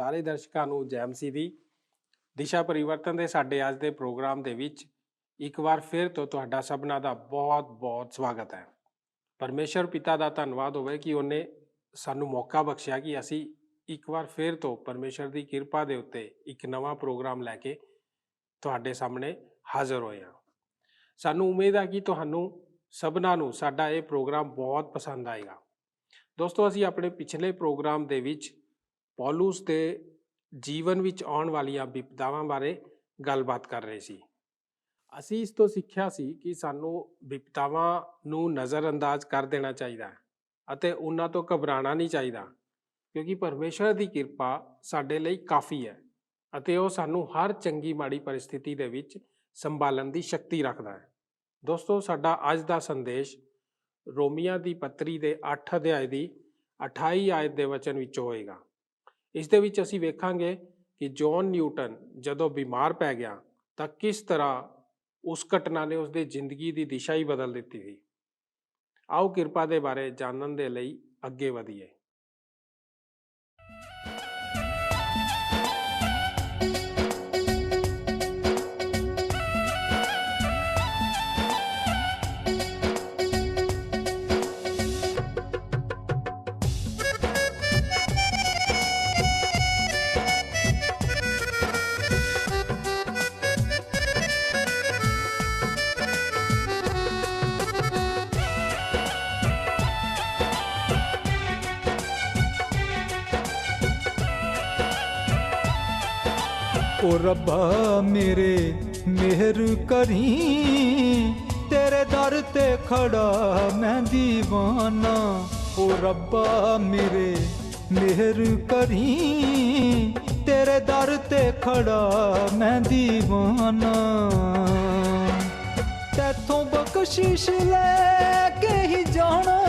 ਸਾਰੇ ਦਰਸ਼ਕਾਂ ਨੂੰ ਜੈ ਮਸੀਹ ਦੀ। ਦਿਸ਼ਾ ਪਰਿਵਰਤਨ ਦੇ ਸਾਡੇ ਅੱਜ ਦੇ ਪ੍ਰੋਗਰਾਮ ਦੇ ਵਿੱਚ ਇੱਕ ਵਾਰ ਫਿਰ ਤੋਂ ਤੁਹਾਡਾ ਸਭਨਾਂ ਦਾ ਬਹੁਤ-ਬਹੁਤ ਸਵਾਗਤ ਹੈ। ਪਰਮੇਸ਼ਰ ਪਿਤਾ ਦਾ ਧੰਨਵਾਦ ਹੋਵੇ ਕਿ ਉਹਨੇ ਸਾਨੂੰ ਮੌਕਾ ਬਖਸ਼ਿਆ ਕਿ ਅਸੀਂ ਇੱਕ ਵਾਰ ਫਿਰ ਤੋਂ ਪਰਮੇਸ਼ਰ ਦੀ ਕਿਰਪਾ ਦੇ ਉੱਤੇ ਇੱਕ ਨਵਾਂ ਪ੍ਰੋਗਰਾਮ ਲੈ ਕੇ ਤੁਹਾਡੇ ਸਾਹਮਣੇ ਹਾਜ਼ਰ ਹੋਏ ਹਾਂ। ਸਾਨੂੰ ਉਮੀਦ ਹੈ ਕਿ ਤੁਹਾਨੂੰ ਸਭਨਾਂ ਨੂੰ ਸਾਡਾ ਇਹ ਪ੍ਰੋਗਰਾਮ ਬਹੁਤ ਪਸੰਦ ਆਏਗਾ। ਦੋਸਤੋ, ਅਸੀਂ ਆਪਣੇ ਪਿਛਲੇ ਪ੍ਰੋਗਰਾਮ ਦੇ ਵਿੱਚ ਪੌਲੁਸ ਦੇ ਜੀਵਨ ਵਿੱਚ ਆਉਣ ਵਾਲੀਆਂ ਵਿਪਦਾਵਾਂ ਬਾਰੇ ਗੱਲਬਾਤ ਕਰ ਰਹੇ ਸੀ। ਅਸੀਂ ਇਸ ਤੋਂ ਸਿੱਖਿਆ ਸੀ ਕਿ ਸਾਨੂੰ ਵਿਪਦਾਵਾਂ ਨੂੰ ਨਜ਼ਰਅੰਦਾਜ਼ ਕਰ ਦੇਣਾ ਚਾਹੀਦਾ ਹੈ ਅਤੇ ਉਹਨਾਂ ਤੋਂ ਘਬਰਾਉਣਾ ਨਹੀਂ ਚਾਹੀਦਾ, ਕਿਉਂਕਿ ਪਰਮੇਸ਼ਰ ਦੀ ਕਿਰਪਾ ਸਾਡੇ ਲਈ ਕਾਫੀ ਹੈ ਅਤੇ ਉਹ ਸਾਨੂੰ ਹਰ ਚੰਗੀ ਮਾੜੀ ਪਰਿਸਥਿਤੀ ਦੇ ਵਿੱਚ ਸੰਭਾਲਣ ਦੀ ਸ਼ਕਤੀ ਰੱਖਦਾ ਹੈ। ਦੋਸਤੋ, ਸਾਡਾ ਅੱਜ ਦਾ ਸੰਦੇਸ਼ ਰੋਮੀਆਂ ਦੀ ਪੱਤਰੀ ਦੇ 8 ਅਧਿਆਇ ਦੀ 28 ਆਇਤ ਦੇ ਵਚਨ ਵਿੱਚੋਂ ਹੋਏਗਾ। ਇਸ ਦੇ ਵਿੱਚ ਅਸੀਂ ਵੇਖਾਂਗੇ ਕਿ ਜੌਨ ਨਿਊਟਨ ਜਦੋਂ ਬਿਮਾਰ ਪੈ ਗਿਆ ਤਾਂ ਕਿਸ ਤਰ੍ਹਾਂ ਉਸ ਘਟਨਾ ਨੇ ਉਸਦੀ ਜ਼ਿੰਦਗੀ ਦੀ ਦਿਸ਼ਾ ਹੀ ਬਦਲ ਦਿੱਤੀ ਸੀ। ਆਓ ਕਿਰਪਾ ਦੇ ਬਾਰੇ ਜਾਣਨ ਦੇ ਲਈ ਅੱਗੇ ਵਧੀਏ। ओ रब्बा मेरे मेहर करी, तेरे दर ते खड़ा मैं दीवाना। ओ रब्बा मेरे मेहर करी, तेरे दर ते खड़ा मैं दीवाना। तैथों बख्शिश लेके ही जाना,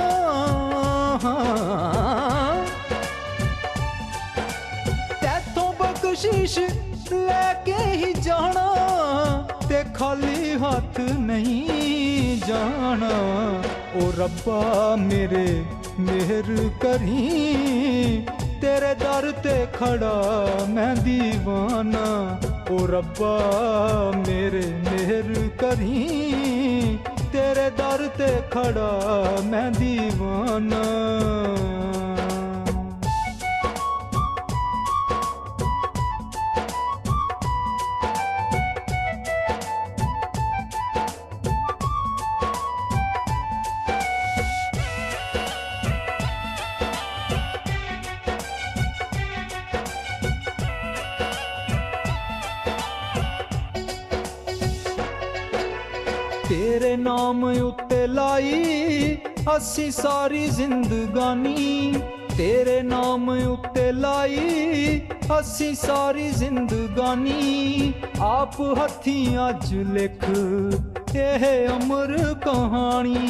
तैथों बख्शिश लेके ही जाना, ते खाली हाथ नहीं जाना। ओ रब्बा मेरे मेहर करी, तेरे दर ते खड़ा मैं दीवाना। ओ रब्बा मेरे मेहर करी, तेरे दर ते खड़ा मैं दीवाना। तेरे नाम उत्ते लाई असी सारी जिंदगानी, तेरे नाम उत्ते लाई असी सारी जिंदगानी। आप हथीं अज लिख एह अमर कहानी,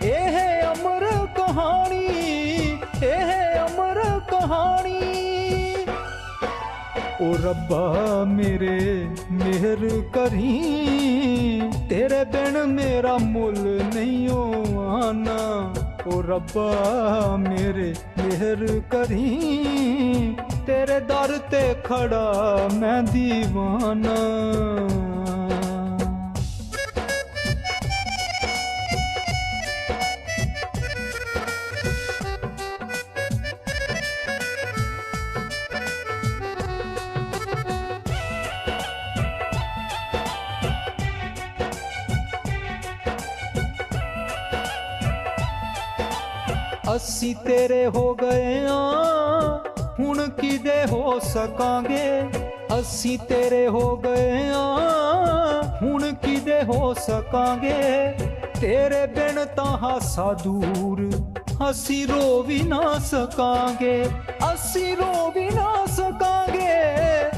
एह अमर कहानी, एह अमर कहानी। ओ रब्बा मेरे मेहर करी, तेरे बिन मेरा मुल नहीं आना। ओ रब्बा मेरे मेहर करी, तेरे दर ते खड़ा मैं दीवाना। असी तेरे हो गए हाँ, हुण किदे हो सकांगे। असी तेरे हो गए हाँ, हुण किदे हो सकांगे। तेरे बिन तां हासा दूर असी रो भी ना सकांगे, असी रो भी ना सकांगे,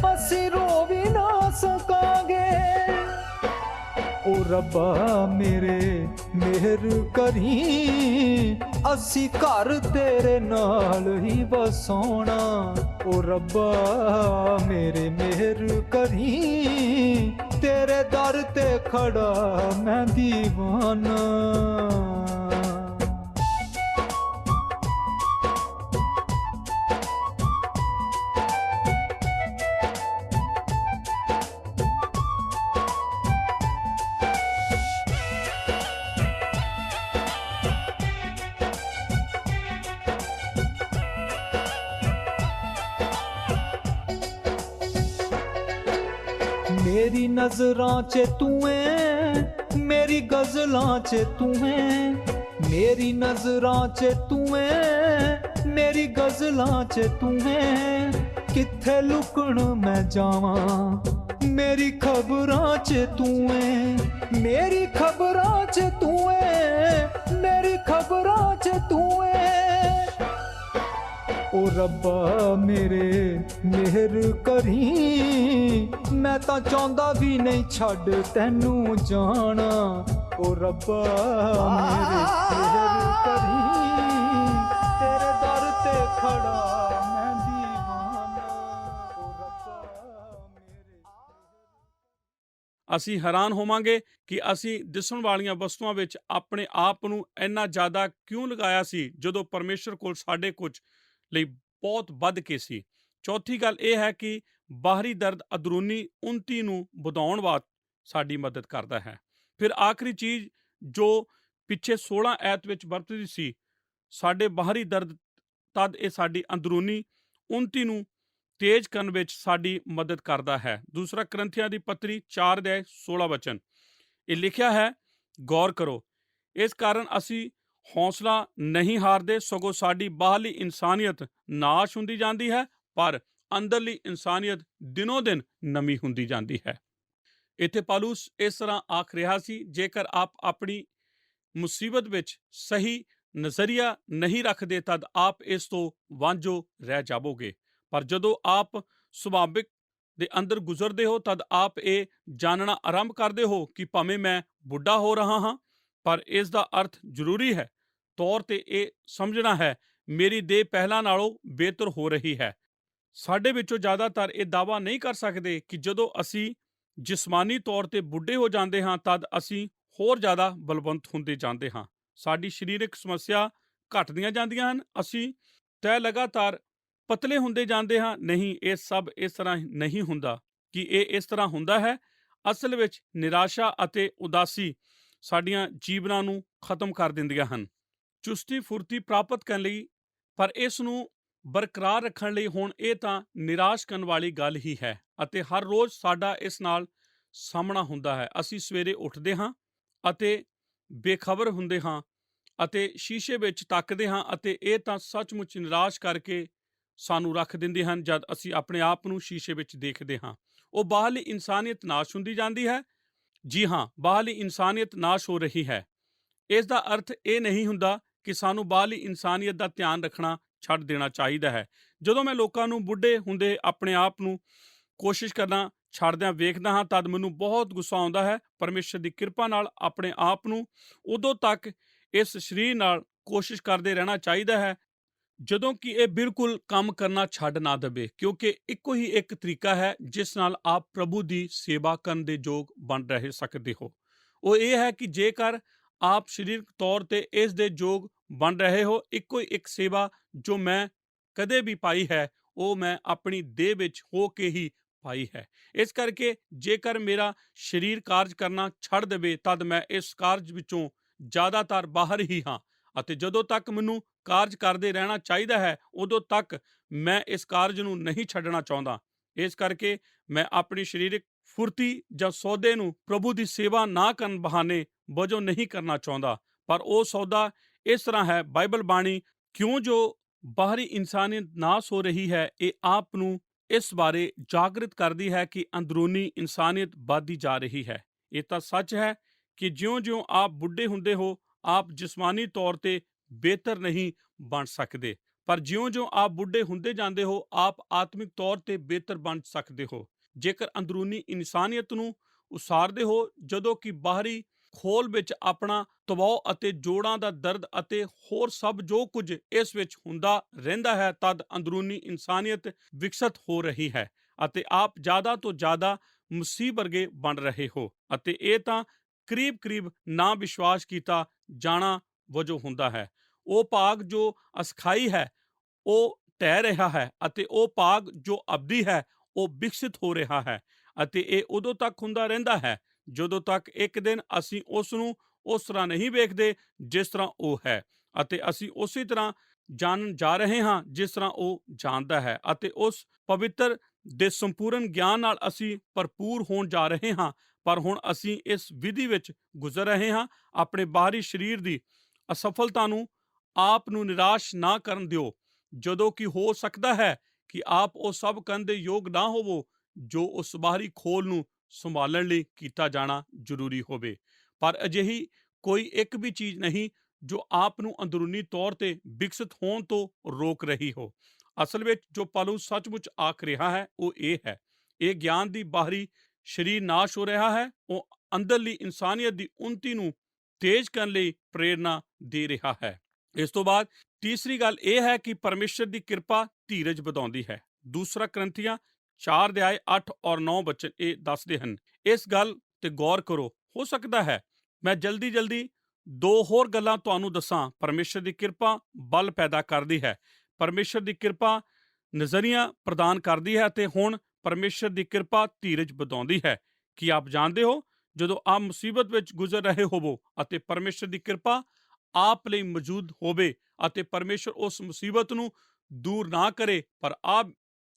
असी रो भी ना सकांगे। ओ रब्बा मेरे मेहर करी, असी घर तेरे नाल ही बसौना। ओ रब्बा मेरे मेहर करी, तेरे दर ते खड़ा मैं दीवाना। ਮੇਰੀ ਨਜ਼ਰਾਂ 'ਚ ਤੂੰ ਏ, ਮੇਰੀ ਗਜ਼ਲਾਂ 'ਚ ਤੂੰ ਏ, ਮੇਰੀ ਨਜ਼ਰਾਂ 'ਚ ਤੂੰ ਏ, ਮੇਰੀ ਗਜ਼ਲਾਂ 'ਚ ਤੂੰ ਏ, ਕਿੱਥੇ ਲੁਕਣ ਮੈਂ ਜਾਵਾਂ, ਮੇਰੀ ਖਬਰਾਂ 'ਚ ਤੂੰ ਏ, ਮੇਰੀ ਖਬਰਾਂ 'ਚ ਤੂੰ ਏ, ਮੇਰੀ ਖਬਰਾਂ 'ਚ ਤੂੰ ਏ। ਓ ਰੱਬਾ ਮੇਰੇ ਮਿਹਰ ਕਰੀ, ਮੈਂ ਤਾਂ ਚਾਹੁੰਦਾ ਵੀ ਨਹੀਂ ਛੱਡ ਤੈਨੂੰ ਜਾਣਾ। ਓ ਰੱਬਾ ਮੇਰੇ ਮਿਹਰ ਕਰੀ, ਤੇਰੇ ਦਰ ਤੇ ਖੜਾ ਮੈਂ ਦੀਵਾਨਾ। ਓ ਰੱਬਾ ਮੇਰੇ। ਅਸੀਂ ਹੈਰਾਨ ਹੋਵਾਂਗੇ ਕਿ ਅਸੀਂ ਦਿਸਣ ਵਾਲੀਆਂ ਵਸਤੂਆਂ ਵਿੱਚ ਆਪਣੇ ਆਪ ਨੂੰ ਇੰਨਾ ਜ਼ਿਆਦਾ ਕਿਉਂ ਲਗਾਇਆ ਸੀ, ਜਦੋਂ ਪਰਮੇਸ਼ਰ ਕੋਲ ਸਾਡੇ ਕੁਝ ਲਈ ਬਹੁਤ ਵੱਧ ਕੇ ਸੀ। ਚੌਥੀ ਗੱਲ ਇਹ ਹੈ ਕਿ ਬਾਹਰੀ ਦਰਦ ਅੰਦਰੂਨੀ ਉੱਨਤੀ ਨੂੰ ਵਧਾਉਣ ਬਾਅਦ ਸਾਡੀ ਮਦਦ ਕਰਦਾ ਹੈ। ਫਿਰ ਆਖਰੀ ਚੀਜ਼ ਜੋ ਪਿੱਛੇ 16 ਐਤ ਵਿੱਚ ਵਰਤਦੀ ਸੀ, ਸਾਡੇ ਬਾਹਰੀ ਦਰਦ, ਤਦ ਇਹ ਸਾਡੀ ਅੰਦਰੂਨੀ ਉੱਨਤੀ ਨੂੰ ਤੇਜ਼ ਕਰਨ ਵਿੱਚ ਸਾਡੀ ਮਦਦ ਕਰਦਾ ਹੈ। ਦੂਸਰਾ ਕਰੰਥੀਆਂ ਦੀ ਪੱਤਰੀ 4:16 ਇਹ ਲਿਖਿਆ ਹੈ, ਗੌਰ ਕਰੋ, ਇਸ ਕਾਰਨ ਅਸੀਂ ਹੌਸਲਾ ਨਹੀਂ ਹਾਰਦੇ, ਸਗੋਂ ਸਾਡੀ ਬਾਹਰਲੀ ਇਨਸਾਨੀਅਤ ਨਾਸ਼ ਹੁੰਦੀ ਜਾਂਦੀ ਹੈ, ਪਰ ਅੰਦਰਲੀ ਇਨਸਾਨੀਅਤ ਦਿਨੋਂ ਦਿਨ ਨਵੀਂ ਹੁੰਦੀ ਜਾਂਦੀ ਹੈ। ਇੱਥੇ ਪੌਲੁਸ ਇਸ ਤਰ੍ਹਾਂ ਆਖ ਰਿਹਾ ਸੀ, ਜੇਕਰ ਆਪ ਆਪਣੀ ਮੁਸੀਬਤ ਵਿੱਚ ਸਹੀ ਨਜ਼ਰੀਆ ਨਹੀਂ ਰੱਖਦੇ ਤਦ ਆਪ ਇਸ ਤੋਂ ਵਾਂਝੋ ਰਹਿ ਜਾਵੋਗੇ, ਪਰ ਜਦੋਂ ਆਪ ਸੁਭਾਵਿਕ ਦੇ ਅੰਦਰ ਗੁਜ਼ਰਦੇ ਹੋ ਤਦ ਆਪ ਇਹ ਜਾਣਨਾ ਆਰੰਭ ਕਰਦੇ ਹੋ ਕਿ ਭਾਵੇਂ ਮੈਂ ਬੁੱਢਾ ਹੋ ਰਹਾ ਹਾਂ, ਪਰ ਇਸ ਦਾ ਅਰਥ ਜ਼ਰੂਰੀ ਹੈ ਤੌਰ ਤੇ ਇਹ ਸਮਝਣਾ ਹੈ, ਮੇਰੀ ਦੇਹ ਪਹਿਲਾਂ ਨਾਲੋਂ ਬਿਹਤਰ ਹੋ ਰਹੀ ਹੈ। ਸਾਡੇ ਵਿੱਚੋਂ ਜ਼ਿਆਦਾਤਰ ਇਹ ਦਾਅਵਾ ਨਹੀਂ ਕਰ ਸਕਦੇ ਕਿ ਜਦੋਂ ਅਸੀਂ ਜਿਸਮਾਨੀ ਤੌਰ ਤੇ ਬੁੱਢੇ ਹੋ ਜਾਂਦੇ ਹਾਂ ਤਦ ਅਸੀਂ ਹੋਰ ਜ਼ਿਆਦਾ ਬਲਵੰਤ ਹੁੰਦੇ ਜਾਂਦੇ ਹਾਂ। ਸਾਡੀ ਸਰੀਰਕ ਸਮੱਸਿਆ ਘਟਦੀਆਂ ਜਾਂਦੀਆਂ ਹਨ, ਅਸੀਂ ਤੈ ਲਗਾਤਾਰ ਪਤਲੇ ਹੁੰਦੇ ਜਾਂਦੇ ਹਾਂ। ਨਹੀਂ, ਇਹ ਸਭ ਇਸ ਤਰ੍ਹਾਂ ਨਹੀਂ ਹੁੰਦਾ ਕਿ ਇਹ ਇਸ ਤਰ੍ਹਾਂ ਹੁੰਦਾ ਹੈ। ਅਸਲ ਵਿੱਚ ਨਿਰਾਸ਼ਾ ਅਤੇ ਉਦਾਸੀ ਸਾਡੀਆਂ ਜੀਵਨਾਂ ਨੂੰ ਖਤਮ ਕਰ ਦਿੰਦੀਆਂ ਹਨ। ਚੁਸਤੀ ਫੁਰਤੀ ਪ੍ਰਾਪਤ ਕਰਨ ਲਈ, ਪਰ ਇਸ ਨੂੰ ਬਰਕਰਾਰ ਰੱਖਣ ਲਈ ਹੁਣ ਇਹ ਤਾਂ ਨਿਰਾਸ਼ ਕਰਨ ਵਾਲੀ ਗੱਲ ਹੀ ਹੈ ਅਤੇ ਹਰ ਰੋਜ਼ ਸਾਡਾ ਇਸ ਨਾਲ ਸਾਹਮਣਾ ਹੁੰਦਾ ਹੈ। ਅਸੀਂ ਸਵੇਰੇ ਉੱਠਦੇ ਹਾਂ ਅਤੇ ਬੇਖਬਰ ਹੁੰਦੇ ਹਾਂ ਅਤੇ ਸ਼ੀਸ਼ੇ ਵਿੱਚ ਤੱਕਦੇ ਹਾਂ ਅਤੇ ਇਹ ਤਾਂ ਸੱਚਮੁੱਚ ਨਿਰਾਸ਼ ਕਰਕੇ ਸਾਨੂੰ ਰੱਖ ਦਿੰਦੇ ਹਨ। ਜਦ ਅਸੀਂ ਆਪਣੇ ਆਪ ਨੂੰ ਸ਼ੀਸ਼ੇ ਵਿੱਚ ਦੇਖਦੇ ਹਾਂ, ਉਹ ਬਾਹਰਲੀ ਇਨਸਾਨੀਅਤ ਨਾਸ਼ ਹੁੰਦੀ ਜਾਂਦੀ ਹੈ। ਜੀ ਹਾਂ, ਬਾਹਰਲੀ ਇਨਸਾਨੀਅਤ ਨਾਸ਼ ਹੋ ਰਹੀ ਹੈ। ਇਸ ਦਾ ਅਰਥ ਇਹ ਨਹੀਂ ਹੁੰਦਾ ਕਿ ਸਾਨੂੰ ਬਾਹਰਲੀ ਇਨਸਾਨੀਅਤ ਦਾ ਧਿਆਨ ਰੱਖਣਾ ਛੱਡ ਦੇਣਾ ਚਾਹੀਦਾ ਹੈ। ਜਦੋਂ ਮੈਂ ਲੋਕਾਂ ਨੂੰ ਬੁੱਢੇ ਹੁੰਦੇ ਆਪਣੇ ਆਪ ਨੂੰ ਕੋਸ਼ਿਸ਼ ਕਰਨਾ ਛੱਡਦਿਆਂ ਵੇਖਦਾ ਹਾਂ ਤਦ ਮੈਨੂੰ ਬਹੁਤ ਗੁੱਸਾ ਆਉਂਦਾ ਹੈ। ਪਰਮੇਸ਼ਰ ਦੀ ਕਿਰਪਾ ਨਾਲ ਆਪਣੇ ਆਪ ਨੂੰ ਉਦੋਂ ਤੱਕ ਇਸ ਸਰੀਰ ਨਾਲ ਕੋਸ਼ਿਸ਼ ਕਰਦੇ ਰਹਿਣਾ ਚਾਹੀਦਾ ਹੈ ਜਦੋਂ ਕਿ ਇਹ ਬਿਲਕੁਲ ਕੰਮ ਕਰਨਾ ਛੱਡ ਨਾ ਦੇਵੇ, ਕਿਉਂਕਿ ਇੱਕੋ ਹੀ ਇੱਕ ਤਰੀਕਾ ਹੈ ਜਿਸ ਨਾਲ ਆਪ ਪ੍ਰਭੂ ਦੀ ਸੇਵਾ ਕਰਨ ਦੇ ਯੋਗ ਬਣ ਰਹਿ ਸਕਦੇ ਹੋ। ਉਹ ਇਹ ਹੈ ਕਿ ਜੇਕਰ ਆਪ ਸਰੀਰਕ ਤੌਰ ਤੇ ਇਸ ਦੇ ਯੋਗ ਬਣ ਰਹੇ ਹੋ, ਇੱਕੋ ਹੀ ਇੱਕ ਸੇਵਾ ਜੋ ਮੈਂ ਕਦੇ ਵੀ ਪਾਈ ਹੈ ਉਹ ਮੈਂ ਆਪਣੀ ਦੇਹ ਵਿੱਚ ਹੋ ਕੇ ਹੀ ਪਾਈ ਹੈ। ਇਸ ਕਰਕੇ ਜੇਕਰ ਮੇਰਾ ਸਰੀਰ ਕਾਰਜ ਕਰਨਾ ਛੱਡ ਦੇਵੇ ਤਦ ਮੈਂ ਇਸ ਕਾਰਜ ਵਿੱਚੋਂ ਜ਼ਿਆਦਾਤਰ ਬਾਹਰ ਹੀ ਹਾਂ ਅਤੇ ਜਦੋਂ ਤੱਕ ਮੈਨੂੰ ਕਾਰਜ ਕਰਦੇ ਰਹਿਣਾ ਚਾਹੀਦਾ ਹੈ ਉਦੋਂ ਤੱਕ ਮੈਂ ਇਸ ਕਾਰਜ ਨੂੰ ਨਹੀਂ ਛੱਡਣਾ ਚਾਹੁੰਦਾ। ਇਸ ਕਰਕੇ ਮੈਂ ਆਪਣੀ ਸਰੀਰਕ ਫੁਰਤੀ ਜਾਂ ਸੌਦੇ ਨੂੰ ਪ੍ਰਭੂ ਦੀ ਸੇਵਾ ਨਾ ਕਰਨ ਬਹਾਨੇ ਵਜੋਂ ਨਹੀਂ ਕਰਨਾ ਚਾਹੁੰਦਾ, ਪਰ ਉਹ ਸੌਦਾ ਇਸ ਤਰ੍ਹਾਂ ਹੈ, ਬਾਈਬਲ ਬਾਣੀ, ਕਿਉਂ ਜੋ ਬਾਹਰੀ ਇਨਸਾਨੀਅਤ ਨਾਸ਼ ਹੋ ਰਹੀ ਹੈ, ਇਹ ਆਪ ਨੂੰ ਇਸ ਬਾਰੇ ਜਾਗਰਿਤ ਕਰਦੀ ਹੈ ਕਿ ਅੰਦਰੂਨੀ ਇਨਸਾਨੀਅਤ ਵੱਧਦੀ ਜਾ ਰਹੀ ਹੈ। ਇਹ ਤਾਂ ਸੱਚ ਹੈ ਕਿ ਜਿਉਂ-ਜਿਉਂ ਆਪ ਬੁੱਢੇ ਹੁੰਦੇ ਹੋ ਆਪ ਜਿਸਮਾਨੀ ਤੌਰ ਤੇ ਬਿਹਤਰ ਨਹੀਂ ਬਣ ਸਕਦੇ, ਪਰ ਜਿਉਂ-ਜਿਉਂ ਆਪ ਬੁੱਢੇ ਹੁੰਦੇ ਜਾਂਦੇ ਹੋ ਆਪ ਆਤਮਿਕ ਤੌਰ ਤੇ ਬਿਹਤਰ ਬਣ ਸਕਦੇ ਹੋ। ਜੇਕਰ ਅੰਦਰੂਨੀ ਇਨਸਾਨੀਅਤ ਨੂੰ ਉਸਾਰਦੇ ਹੋ, ਜਦੋਂ ਕਿ ਬਾਹਰੀ ਖੋਲ ਵਿੱਚ ਆਪਣਾ ਦਬਾਅ ਅਤੇ ਜੋੜਾਂ ਦਾ ਦਰਦ ਅਤੇ ਹੋਰ ਸਭ ਜੋ ਕੁਝ ਇਸ ਵਿੱਚ ਹੁੰਦਾ ਰਹਿੰਦਾ ਹੈ, ਤਦ ਅੰਦਰੂਨੀ ਇਨਸਾਨੀਅਤ ਵਿਕਸਿਤ ਹੋ ਰਹੀ ਹੈ ਅਤੇ ਆਪ ਜ਼ਿਆਦਾ ਤੋਂ ਜ਼ਿਆਦਾ ਮਸੀਹ ਵਰਗੇ ਬਣ ਰਹੇ ਹੋ ਅਤੇ ਇਹ ਤਾਂ ਕਰੀਬ-ਕਰੀਬ ਨਾ ਵਿਸ਼ਵਾਸ ਕੀਤਾ ਜਾਣਾ ਵਜੋਂ ਹੁੰਦਾ ਹੈ। ਉਹ ਭਾਗ ਜੋ ਅਸਥਾਈ ਹੈ ਉਹ ਢਹਿ ਰਿਹਾ ਹੈ ਅਤੇ ਉਹ ਭਾਗ ਜੋ ਅਬਦੀ ਹੈ ਉਹ ਵਿਕਸਿਤ ਹੋ ਰਿਹਾ ਹੈ ਅਤੇ ਇਹ ਉਦੋਂ ਤੱਕ ਹੁੰਦਾ ਰਹਿੰਦਾ ਹੈ ਜਦੋਂ ਤੱਕ ਇੱਕ ਦਿਨ ਅਸੀਂ ਉਸ ਨੂੰ ਉਸ ਤਰ੍ਹਾਂ ਨਹੀਂ ਵੇਖਦੇ ਜਿਸ ਤਰ੍ਹਾਂ ਉਹ ਹੈ ਅਤੇ ਅਸੀਂ ਉਸੇ ਤਰ੍ਹਾਂ ਜਾਣਨ ਜਾ ਰਹੇ ਹਾਂ ਜਿਸ ਤਰ੍ਹਾਂ ਉਹ ਜਾਣਦਾ ਹੈ ਅਤੇ ਉਸ ਪਵਿੱਤਰ ਦੇ ਸੰਪੂਰਨ ਗਿਆਨ ਨਾਲ ਅਸੀਂ ਭਰਪੂਰ ਹੋਣ ਜਾ ਰਹੇ ਹਾਂ, ਪਰ ਹੁਣ ਅਸੀਂ ਇਸ ਵਿਧੀ ਵਿੱਚ ਗੁਜ਼ਰ ਰਹੇ ਹਾਂ। ਆਪਣੇ ਬਾਹਰੀ ਸਰੀਰ ਦੀ ਅਸਫਲਤਾ ਨੂੰ ਆਪ ਨੂੰ ਨਿਰਾਸ਼ ਨਾ ਕਰਨ ਦਿਓ, ਜਦੋਂ ਕਿ ਹੋ ਸਕਦਾ ਹੈ ਕਿ ਆਪ ਉਹ ਸਭ ਕਰਨ ਦੇ ਯੋਗ ਨਾ ਹੋਵੋ ਜੋ ਉਸ ਬਾਹਰੀ ਖੋਲ ਨੂੰ ਸੰਭਾਲਣ ਲਈ ਕੀਤਾ ਜਾਣਾ ਜ਼ਰੂਰੀ ਹੋਵੇ। ਪਰ ਅਜਿਹੀ ਕੋਈ ਇੱਕ ਵੀ ਚੀਜ਼ ਨਹੀਂ ਜੋ ਆਪ ਨੂੰ ਅੰਦਰੂਨੀ ਤੌਰ ਤੇ ਵਿਕਸਿਤ ਹੋਣ ਤੋਂ ਰੋਕ ਰਹੀ ਹੋ। ਅਸਲ ਵਿੱਚ ਜੋ ਪੌਲੁਸ ਸੱਚਮੁੱਚ ਆਖ ਰਿਹਾ ਹੈ ਉਹ ਇਹ ਹੈ, ਇਹ ਗਿਆਨ ਦੀ ਬਾਹਰੀ ਸਰੀਰ ਨਾਸ਼ ਹੋ ਰਿਹਾ ਹੈ, ਉਹ ਅੰਦਰਲੀ ਇਨਸਾਨੀਅਤ ਦੀ ਉન્નਤੀ ਨੂੰ ਤੇਜ਼ ਕਰਨ ਲਈ ਪ੍ਰੇਰਨਾ ਦੇ ਰਿਹਾ ਹੈ। ਇਸ ਤੋਂ ਬਾਅਦ ਤੀਸਰੀ ਗੱਲ ਇਹ ਹੈ ਕਿ ਪਰਮੇਸ਼ਰ ਦੀ ਕਿਰਪਾ ਧੀਰਜ ਵਧਾਉਂਦੀ ਹੈ। ਦੂਸਰਾ ਕਰੰਥੀਆਂ 4 ਅਧਿਆਏ 8 ਔਰ 9 ਬਚਨ ਇਹ ਦੱਸਦੇ ਹਨ। ਇਸ ਗੱਲ ਤੇ ਗੌਰ ਕਰੋ। ਹੋ ਸਕਦਾ ਹੈ ਮੈਂ ਜਲਦੀ ਦੋ ਹੋਰ ਗੱਲਾਂ ਤੁਹਾਨੂੰ ਦੱਸਾਂ। ਪਰਮੇਸ਼ਰ ਦੀ ਕਿਰਪਾ ਬਲ ਪੈਦਾ ਕਰਦੀ ਹੈ, ਪਰਮੇਸ਼ਰ ਦੀ ਕਿਰਪਾ ਨਜ਼ਰੀਆ ਪ੍ਰਦਾਨ ਕਰਦੀ ਹੈ, ਅਤੇ ਹੁਣ ਪਰਮੇਸ਼ਰ ਦੀ ਕਿਰਪਾ ਧੀਰਜ ਵਧਾਉਂਦੀ ਹੈ। ਕੀ ਆਪ ਜਾਣਦੇ ਹੋ, ਜਦੋਂ ਆਪ ਮੁਸੀਬਤ ਵਿੱਚ ਗੁਜ਼ਰ ਰਹੇ ਹੋਵੋ ਅਤੇ ਪਰਮੇਸ਼ਰ ਦੀ ਕਿਰਪਾ ਆਪ ਲਈ ਮੌਜੂਦ ਹੋਵੇ ਅਤੇ ਪਰਮੇਸ਼ਰ ਉਸ ਮੁਸੀਬਤ ਨੂੰ ਦੂਰ ਨਾ ਕਰੇ, ਪਰ ਆਪ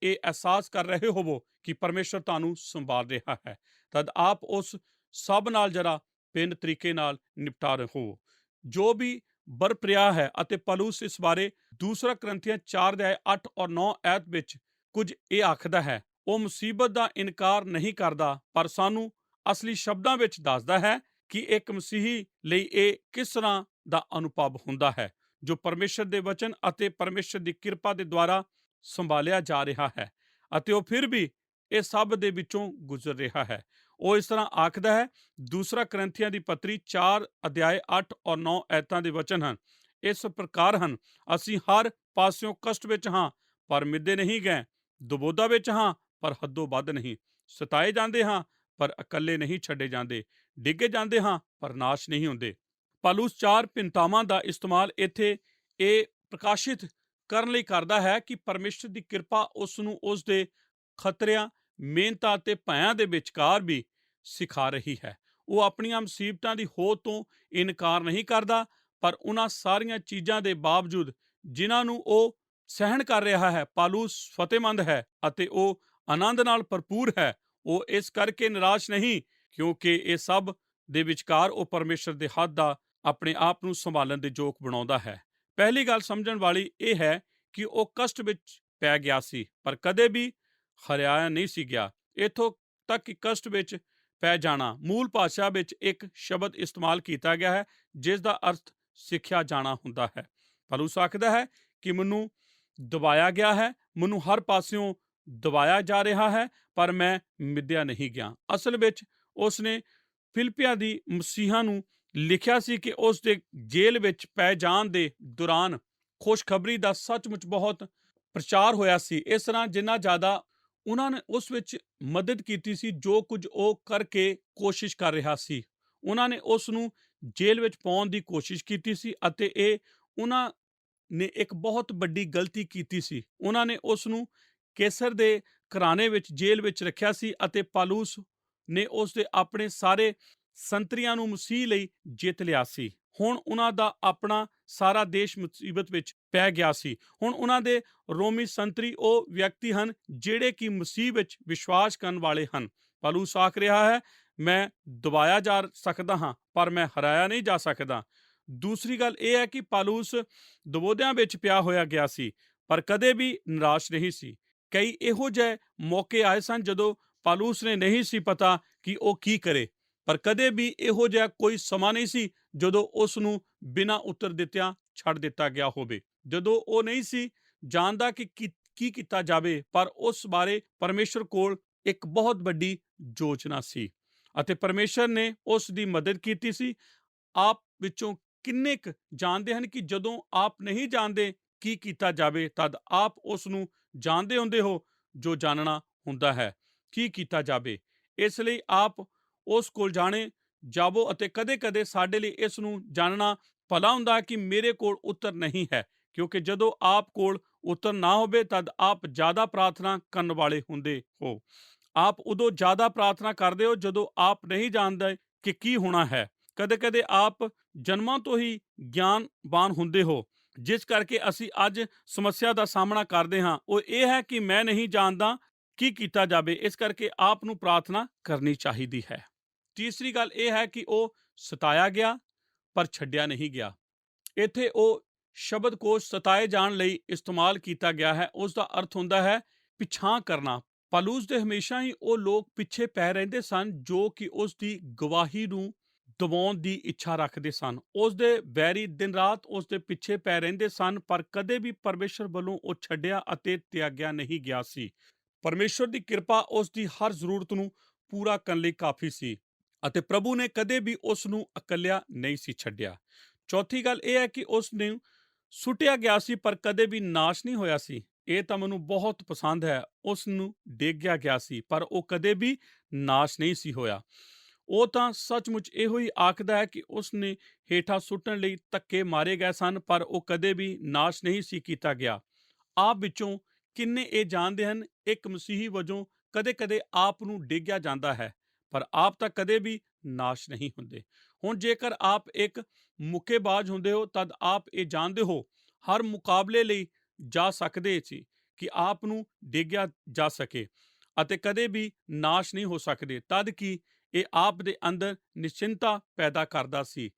ਇਹ ਅਹਿਸਾਸ ਕਰ ਰਹੇ ਹੋਵੋ ਕਿ ਪਰਮੇਸ਼ਰ ਤੁਹਾਨੂੰ ਸੰਭਾਲ ਰਿਹਾ ਹੈ, ਤਦ ਆਪ ਉਸ ਸਭ ਨਾਲ ਜਰਾ ਭਿੰਨ ਤਰੀਕੇ ਨਾਲ ਨਿਪਟਾ ਰਹੇ ਹੋ ਜੋ ਵੀ ਬਰਪ੍ਰਿਆ ਹੈ। ਅਤੇ ਪੌਲੁਸ ਇਸ ਬਾਰੇ ਦੂਸਰਾ ਕਰੰਥੀਆਂ 4 ਅਧਿਆਏ 8 ਔਰ 9 ਐਤ ਵਿੱਚ ਕੁਝ ਇਹ ਆਖਦਾ ਹੈ। ਉਹ ਮੁਸੀਬਤ ਦਾ ਇਨਕਾਰ ਨਹੀਂ ਕਰਦਾ, ਪਰ ਸਾਨੂੰ ਅਸਲੀ ਸ਼ਬਦਾਂ ਵਿੱਚ ਦੱਸਦਾ ਹੈ ਕਿ ਇੱਕ ਮਸੀਹੀ ਲਈ ਇਹ ਕਿਸ ਤਰ੍ਹਾਂ ਦਾ ਅਨੁਭਵ ਹੁੰਦਾ ਹੈ ਜੋ ਪਰਮੇਸ਼ਰ ਦੇ ਵਚਨ ਅਤੇ ਪਰਮੇਸ਼ਰ ਦੀ ਕਿਰਪਾ ਦੇ ਦੁਆਰਾ ਸੰਭਾਲਿਆ ਜਾ ਰਿਹਾ ਹੈ, ਅਤੇ ਉਹ ਫਿਰ ਵੀ ਇਹ ਸਭ ਦੇ ਵਿੱਚੋਂ ਗੁਜ਼ਰ ਰਿਹਾ ਹੈ। ਉਹ ਇਸ ਤਰ੍ਹਾਂ ਆਖਦਾ ਹੈ, ਦੂਸਰਾ ਕਰੰਥੀਆਂ ਦੀ ਪੱਤਰੀ 4 ਅਧਿਆਏ 8 ਔਰ 9 ਐਤਾਂ ਦੇ ਵਚਨ ਹਨ, ਇਸ ਪ੍ਰਕਾਰ ਹਨ, ਅਸੀਂ ਹਰ ਪਾਸਿਓਂ ਕਸ਼ਟ ਵਿੱਚ ਹਾਂ ਪਰ ਮਿੱਦੇ ਨਹੀਂ ਗਏ, ਦੁਬੋਧਾ ਵਿੱਚ ਹਾਂ ਪਰ ਹੱਦੋਂ ਵੱਧ ਨਹੀਂ, ਸਤਾਏ ਜਾਂਦੇ ਹਾਂ ਪਰ ਇਕੱਲੇ ਨਹੀਂ ਛੱਡੇ ਜਾਂਦੇ, ਡਿੱਗੇ ਜਾਂਦੇ ਹਾਂ ਪਰ ਨਾਸ਼ ਨਹੀਂ ਹੁੰਦੇ। ਪੌਲੁਸ 4 ਭਿੰਨਤਾਵਾਂ ਦਾ ਇਸਤੇਮਾਲ ਇੱਥੇ ਇਹ ਪ੍ਰਕਾਸ਼ਿਤ ਕਰਨ ਲਈ ਕਰਦਾ ਹੈ ਕਿ ਪਰਮੇਸ਼ਰ ਦੀ ਕਿਰਪਾ ਉਸ ਨੂੰ ਉਸ ਦੇ ਖਤਰਿਆਂ, ਮਿਹਨਤਾਂ ਅਤੇ ਭੈਆਂ ਦੇ ਵਿਚਕਾਰ ਵੀ ਸਿਖਾ ਰਹੀ ਹੈ। ਉਹ ਆਪਣੀਆਂ ਮੁਸੀਬਤਾਂ ਦੀ ਹੋਂਦ ਤੋਂ ਇਨਕਾਰ ਨਹੀਂ ਕਰਦਾ, ਪਰ ਉਹਨਾਂ ਸਾਰੀਆਂ ਚੀਜ਼ਾਂ ਦੇ ਬਾਵਜੂਦ ਜਿਨ੍ਹਾਂ ਨੂੰ ਉਹ ਸਹਿਣ ਕਰ ਰਿਹਾ ਹੈ, ਪੌਲੁਸ ਫਤਿਹਮੰਦ ਹੈ ਅਤੇ ਉਹ ਆਨੰਦ ਨਾਲ ਭਰਪੂਰ ਹੈ। ਉਹ ਇਸ ਕਰਕੇ ਨਿਰਾਸ਼ ਨਹੀਂ, ਕਿਉਂਕਿ ਇਹ ਸਭ ਦੇ ਵਿਚਕਾਰ ਉਹ ਪਰਮੇਸ਼ਰ ਦੇ ਹੱਥ ਦਾ ਆਪਣੇ ਆਪ ਨੂੰ ਸੰਭਾਲਣ ਦੇ ਯੋਗ ਬਣਾਉਂਦਾ ਹੈ। ਪਹਿਲੀ ਗੱਲ ਸਮਝਣ ਵਾਲੀ ਇਹ ਹੈ ਕਿ ਉਹ ਕਸ਼ਟ ਵਿੱਚ ਪੈ ਗਿਆ ਸੀ, ਪਰ ਕਦੇ ਵੀ ਹਰਾਇਆ ਨਹੀਂ ਸੀ ਗਿਆ। ਇੱਥੋਂ ਤੱਕ ਕਿ ਕਸ਼ਟ ਵਿੱਚ ਪੈ ਜਾਣਾ ਮੂਲ ਭਾਸ਼ਾ ਵਿੱਚ ਇੱਕ ਸ਼ਬਦ ਇਸਤੇਮਾਲ ਕੀਤਾ ਗਿਆ ਹੈ ਜਿਸ ਦਾ ਅਰਥ ਸਿੱਖਿਆ ਜਾਣਾ ਹੁੰਦਾ ਹੈ। ਪੌਲੁਸ ਆਖਦਾ ਹੈ ਕਿ ਮੈਨੂੰ ਦਬਾਇਆ ਗਿਆ ਹੈ, ਮੈਨੂੰ ਹਰ ਪਾਸਿਓਂ ਦਬਾਇਆ ਜਾ ਰਿਹਾ ਹੈ, ਪਰ ਮੈਂ ਮਿੱਧਿਆ ਨਹੀਂ ਗਿਆ। ਅਸਲ ਵਿੱਚ ਉਸਨੇ ਫਿਲਿੱਪੀਆਂ ਦੀ ਮਸੀਹਾਂ ਨੂੰ ਲਿਖਿਆ ਸੀ ਕਿ ਉਸ ਦੇ ਜੇਲ੍ਹ ਵਿੱਚ ਪੈ ਜਾਣ ਦੇ ਦੌਰਾਨ ਖੁਸ਼ਖਬਰੀ ਦਾ ਸੱਚਮੁੱਚ ਬਹੁਤ ਪ੍ਰਚਾਰ ਹੋਇਆ ਸੀ। ਇਸ ਤਰ੍ਹਾਂ ਜਿੰਨਾ ਜ਼ਿਆਦਾ ਉਹਨਾਂ ਨੇ ਉਸ ਵਿੱਚ ਮਦਦ ਕੀਤੀ ਸੀ, ਜੋ ਕੁਝ ਉਹ ਕਰਕੇ ਕੋਸ਼ਿਸ਼ ਕਰ ਰਿਹਾ ਸੀ, ਉਹਨਾਂ ਨੇ ਉਸ ਨੂੰ ਜੇਲ੍ਹ ਵਿੱਚ ਪਾਉਣ ਦੀ ਕੋਸ਼ਿਸ਼ ਕੀਤੀ ਸੀ, ਅਤੇ ਇਹ ਉਹਨਾਂ ਨੇ ਇੱਕ ਬਹੁਤ ਵੱਡੀ ਗਲਤੀ ਕੀਤੀ ਸੀ। ਉਹਨਾਂ ਨੇ ਉਸ ਨੂੰ ਕੈਸਰ ਦੇ ਘਰਾਣੇ ਵਿੱਚ ਜੇਲ੍ਹ ਵਿੱਚ ਰੱਖਿਆ ਸੀ, ਅਤੇ ਪੌਲੁਸ ਨੇ ਉਸ ਦੇ ਆਪਣੇ ਸਾਰੇ ਸੰਤਰੀਆਂ ਨੂੰ ਮਸੀਹ ਲਈ ਜਿੱਤ ਲਿਆ ਸੀ। ਹੁਣ ਉਹਨਾਂ ਦਾ ਆਪਣਾ ਸਾਰਾ ਦੇਸ਼ ਮੁਸੀਬਤ ਵਿੱਚ ਪੈ ਗਿਆ ਸੀ। ਹੁਣ ਉਹਨਾਂ ਦੇ ਰੋਮੀ ਸੰਤਰੀ ਉਹ ਵਿਅਕਤੀ ਹਨ ਜਿਹੜੇ ਕਿ ਮਸੀਹ ਵਿੱਚ ਵਿਸ਼ਵਾਸ ਕਰਨ ਵਾਲੇ ਹਨ। ਪੌਲੁਸ ਆਖ ਰਿਹਾ ਹੈ, ਮੈਂ ਦਬਾਇਆ ਜਾ ਸਕਦਾ ਹਾਂ ਪਰ ਮੈਂ ਹਰਾਇਆ ਨਹੀਂ ਜਾ ਸਕਦਾ। ਦੂਸਰੀ ਗੱਲ ਇਹ ਹੈ ਕਿ ਪੌਲੁਸ ਦੁਬੋਧਿਆਂ ਵਿੱਚ ਪਿਆ ਹੋਇਆ ਗਿਆ ਸੀ, ਪਰ ਕਦੇ ਵੀ ਨਿਰਾਸ਼ ਨਹੀਂ ਸੀ। ਕਈ ਇਹੋ ਜਿਹੇ ਮੌਕੇ ਆਏ ਸਨ ਜਦੋਂ ਪੌਲੁਸ ਨੇ ਨਹੀਂ ਸੀ ਪਤਾ ਕਿ ਉਹ ਕੀ ਕਰੇ, ਪਰ ਕਦੇ ਵੀ ਇਹੋ ਜਿਹਾ ਕੋਈ ਸਮਾਂ ਨਹੀਂ ਸੀ ਜਦੋਂ ਉਸ ਨੂੰ ਬਿਨਾਂ ਉੱਤਰ ਦਿੱਤਿਆਂ ਛੱਡ ਦਿੱਤਾ ਗਿਆ ਹੋਵੇ, ਜਦੋਂ ਉਹ ਨਹੀਂ ਸੀ ਜਾਣਦਾ ਕਿ ਕੀ ਕੀਤਾ ਜਾਵੇ, ਪਰ ਉਸ ਬਾਰੇ ਪਰਮੇਸ਼ਰ ਕੋਲ ਇੱਕ ਬਹੁਤ ਵੱਡੀ ਯੋਜਨਾ ਸੀ ਅਤੇ ਪਰਮੇਸ਼ਰ ਨੇ ਉਸ ਦੀ ਮਦਦ ਕੀਤੀ ਸੀ। ਆਪ ਵਿੱਚੋਂ ਕਿੰਨੇ ਕੁ ਜਾਣਦੇ ਹਨ ਕਿ ਜਦੋਂ ਆਪ ਨਹੀਂ ਜਾਣਦੇ ਕੀ ਕੀਤਾ ਜਾਵੇ, ਤਦ ਆਪ ਉਸ ਨੂੰ ਜਾਣਦੇ ਹੁੰਦੇ ਹੋ ਜੋ ਜਾਣਨਾ ਹੁੰਦਾ ਹੈ ਕੀ ਕੀਤਾ ਜਾਵੇ। ਇਸ ਲਈ ਆਪ ਉਸ ਕੋਲ ਜਾਵੋ ਅਤੇ ਕਦੇ-ਕਦੇ ਸਾਡੇ ਲਈ ਇਸ ਨੂੰ ਜਾਣਨਾ ਭਲਾ ਹੁੰਦਾ ਕਿ ਮੇਰੇ ਕੋਲ ਉੱਤਰ ਨਹੀਂ ਹੈ, ਕਿਉਂਕਿ ਜਦੋਂ ਆਪ ਕੋਲ ਉੱਤਰ ਨਾ ਹੋਵੇ ਤਦ ਆਪ ਜ਼ਿਆਦਾ ਪ੍ਰਾਰਥਨਾ ਕਰਨ ਵਾਲੇ ਹੁੰਦੇ ਹੋ। ਆਪ ਉਦੋਂ ਜ਼ਿਆਦਾ ਪ੍ਰਾਰਥਨਾ ਕਰਦੇ ਹੋ ਜਦੋਂ ਆਪ ਨਹੀਂ ਜਾਣਦੇ ਕਿ ਕੀ ਹੋਣਾ ਹੈ। ਕਦੇ-ਕਦੇ ਆਪ ਜਨਮਾਂ ਤੋਂ ਹੀ ਗਿਆਨਵਾਨ ਹੁੰਦੇ ਹੋ, ਜਿਸ ਕਰਕੇ ਅਸੀਂ ਅੱਜ ਸਮੱਸਿਆ ਦਾ ਸਾਹਮਣਾ ਕਰਦੇ ਹਾਂ। ਉਹ ਇਹ ਹੈ ਕਿ ਮੈਂ ਨਹੀਂ ਜਾਣਦਾ ਕੀ ਕੀਤਾ ਜਾਵੇ। ਇਸ ਕਰਕੇ ਆਪ ਨੂੰ ਪ੍ਰਾਰਥਨਾ ਕਰਨੀ ਚਾਹੀਦੀ ਹੈ। ਤੀਸਰੀ ਗੱਲ ਇਹ ਹੈ ਕਿ ਉਹ ਸਤਾਇਆ ਗਿਆ ਪਰ ਛੱਡਿਆ ਨਹੀਂ ਗਿਆ। ਇੱਥੇ ਉਹ ਸ਼ਬਦ ਕੋਸ਼ ਸਤਾਏ ਜਾਣ ਲਈ ਇਸਤੇਮਾਲ ਕੀਤਾ ਗਿਆ ਹੈ। ਉਸ ਦਾ ਅਰਥ ਹੁੰਦਾ ਹੈ ਪਿਛਾਂਹ ਕਰਨਾ। ਪੌਲੁਸ ਦੇ ਹਮੇਸ਼ਾ ਹੀ ਉਹ ਲੋਕ ਪਿੱਛੇ ਪੈ ਰਹਿੰਦੇ ਸਨ ਜੋ ਕਿ ਉਸ ਦੀ ਗਵਾਹੀ ਨੂੰ ਦਬਾਉਣ ਦੀ ਇੱਛਾ ਰੱਖਦੇ ਸਨ। ਉਸ ਦੇ ਵੈਰੀ ਦਿਨ ਰਾਤ ਉਸ ਦੇ ਪਿੱਛੇ ਪੈ ਰਹਿੰਦੇ ਸਨ, ਪਰ ਕਦੇ ਵੀ ਪਰਮੇਸ਼ਰ ਵੱਲੋਂ ਉਹ ਛੱਡਿਆ ਅਤੇ ਤਿਆਗਿਆ ਨਹੀਂ ਗਿਆ ਸੀ। ਪਰਮੇਸ਼ਰ ਦੀ ਕਿਰਪਾ ਉਸ ਦੀ ਹਰ ਜ਼ਰੂਰਤ ਨੂੰ ਪੂਰਾ ਕਰਨ ਲਈ ਕਾਫੀ ਸੀ ਅਤੇ ਪ੍ਰਭੂ ਨੇ ਕਦੇ ਵੀ ਉਸ ਨੂੰ ਇਕੱਲਿਆ ਨਹੀਂ ਸੀ ਛੱਡਿਆ। ਚੌਥੀ ਗੱਲ ਇਹ ਹੈ ਕਿ ਉਸ ਨੂੰ ਸੁੱਟਿਆ ਗਿਆ ਸੀ ਪਰ ਕਦੇ ਵੀ ਨਾਸ਼ ਨਹੀਂ ਹੋਇਆ ਸੀ। ਇਹ ਤਾਂ ਮੈਨੂੰ ਬਹੁਤ ਪਸੰਦ ਹੈ। ਉਸ ਨੂੰ ਡੇਗਿਆ ਗਿਆ ਸੀ ਪਰ ਉਹ ਕਦੇ ਵੀ ਨਾਸ਼ ਨਹੀਂ ਸੀ ਹੋਇਆ। ਉਹ ਤਾਂ ਸੱਚਮੁੱਚ ਇਹੋ ਹੀ ਆਖਦਾ ਹੈ ਕਿ ਉਸ ਨੇ ਹੇਠਾਂ ਸੁੱਟਣ ਲਈ ਧੱਕੇ ਮਾਰੇ ਗਏ ਸਨ ਪਰ ਉਹ ਕਦੇ ਵੀ ਨਾਸ਼ ਨਹੀਂ ਸੀ ਕੀਤਾ ਗਿਆ। ਆਪ ਵਿੱਚੋਂ ਕਿੰਨੇ ਇਹ ਜਾਣਦੇ ਹਨ ਇੱਕ ਮਸੀਹੀ ਵਜੋਂ ਕਦੇ-ਕਦੇ ਆਪ ਨੂੰ ਡੇਗਿਆ ਜਾਂਦਾ ਹੈ ਪਰ ਆਪ ਤਾਂ ਕਦੇ ਵੀ ਨਾਸ਼ ਨਹੀਂ ਹੁੰਦੇ। ਹੁਣ ਜੇਕਰ ਆਪ ਇੱਕ ਮੁੱਕੇਬਾਜ਼ ਹੁੰਦੇ ਹੋ ਤਦ ਆਪ ਇਹ ਜਾਣਦੇ ਹੋ ਹਰ ਮੁਕਾਬਲੇ ਲਈ ਜਾ ਸਕਦੇ ਸੀ ਕਿ ਆਪ ਨੂੰ ਡੇਗਿਆ ਜਾ ਸਕੇ ਅਤੇ ਕਦੇ ਵੀ ਨਾਸ਼ ਨਹੀਂ ਹੋ ਸਕਦੇ, ਤਦ ਕਿ ਇਹ ਆਪ ਦੇ ਅੰਦਰ ਨਿਸ਼ਚਿੰਤਾ ਪੈਦਾ ਕਰਦਾ ਸੀ।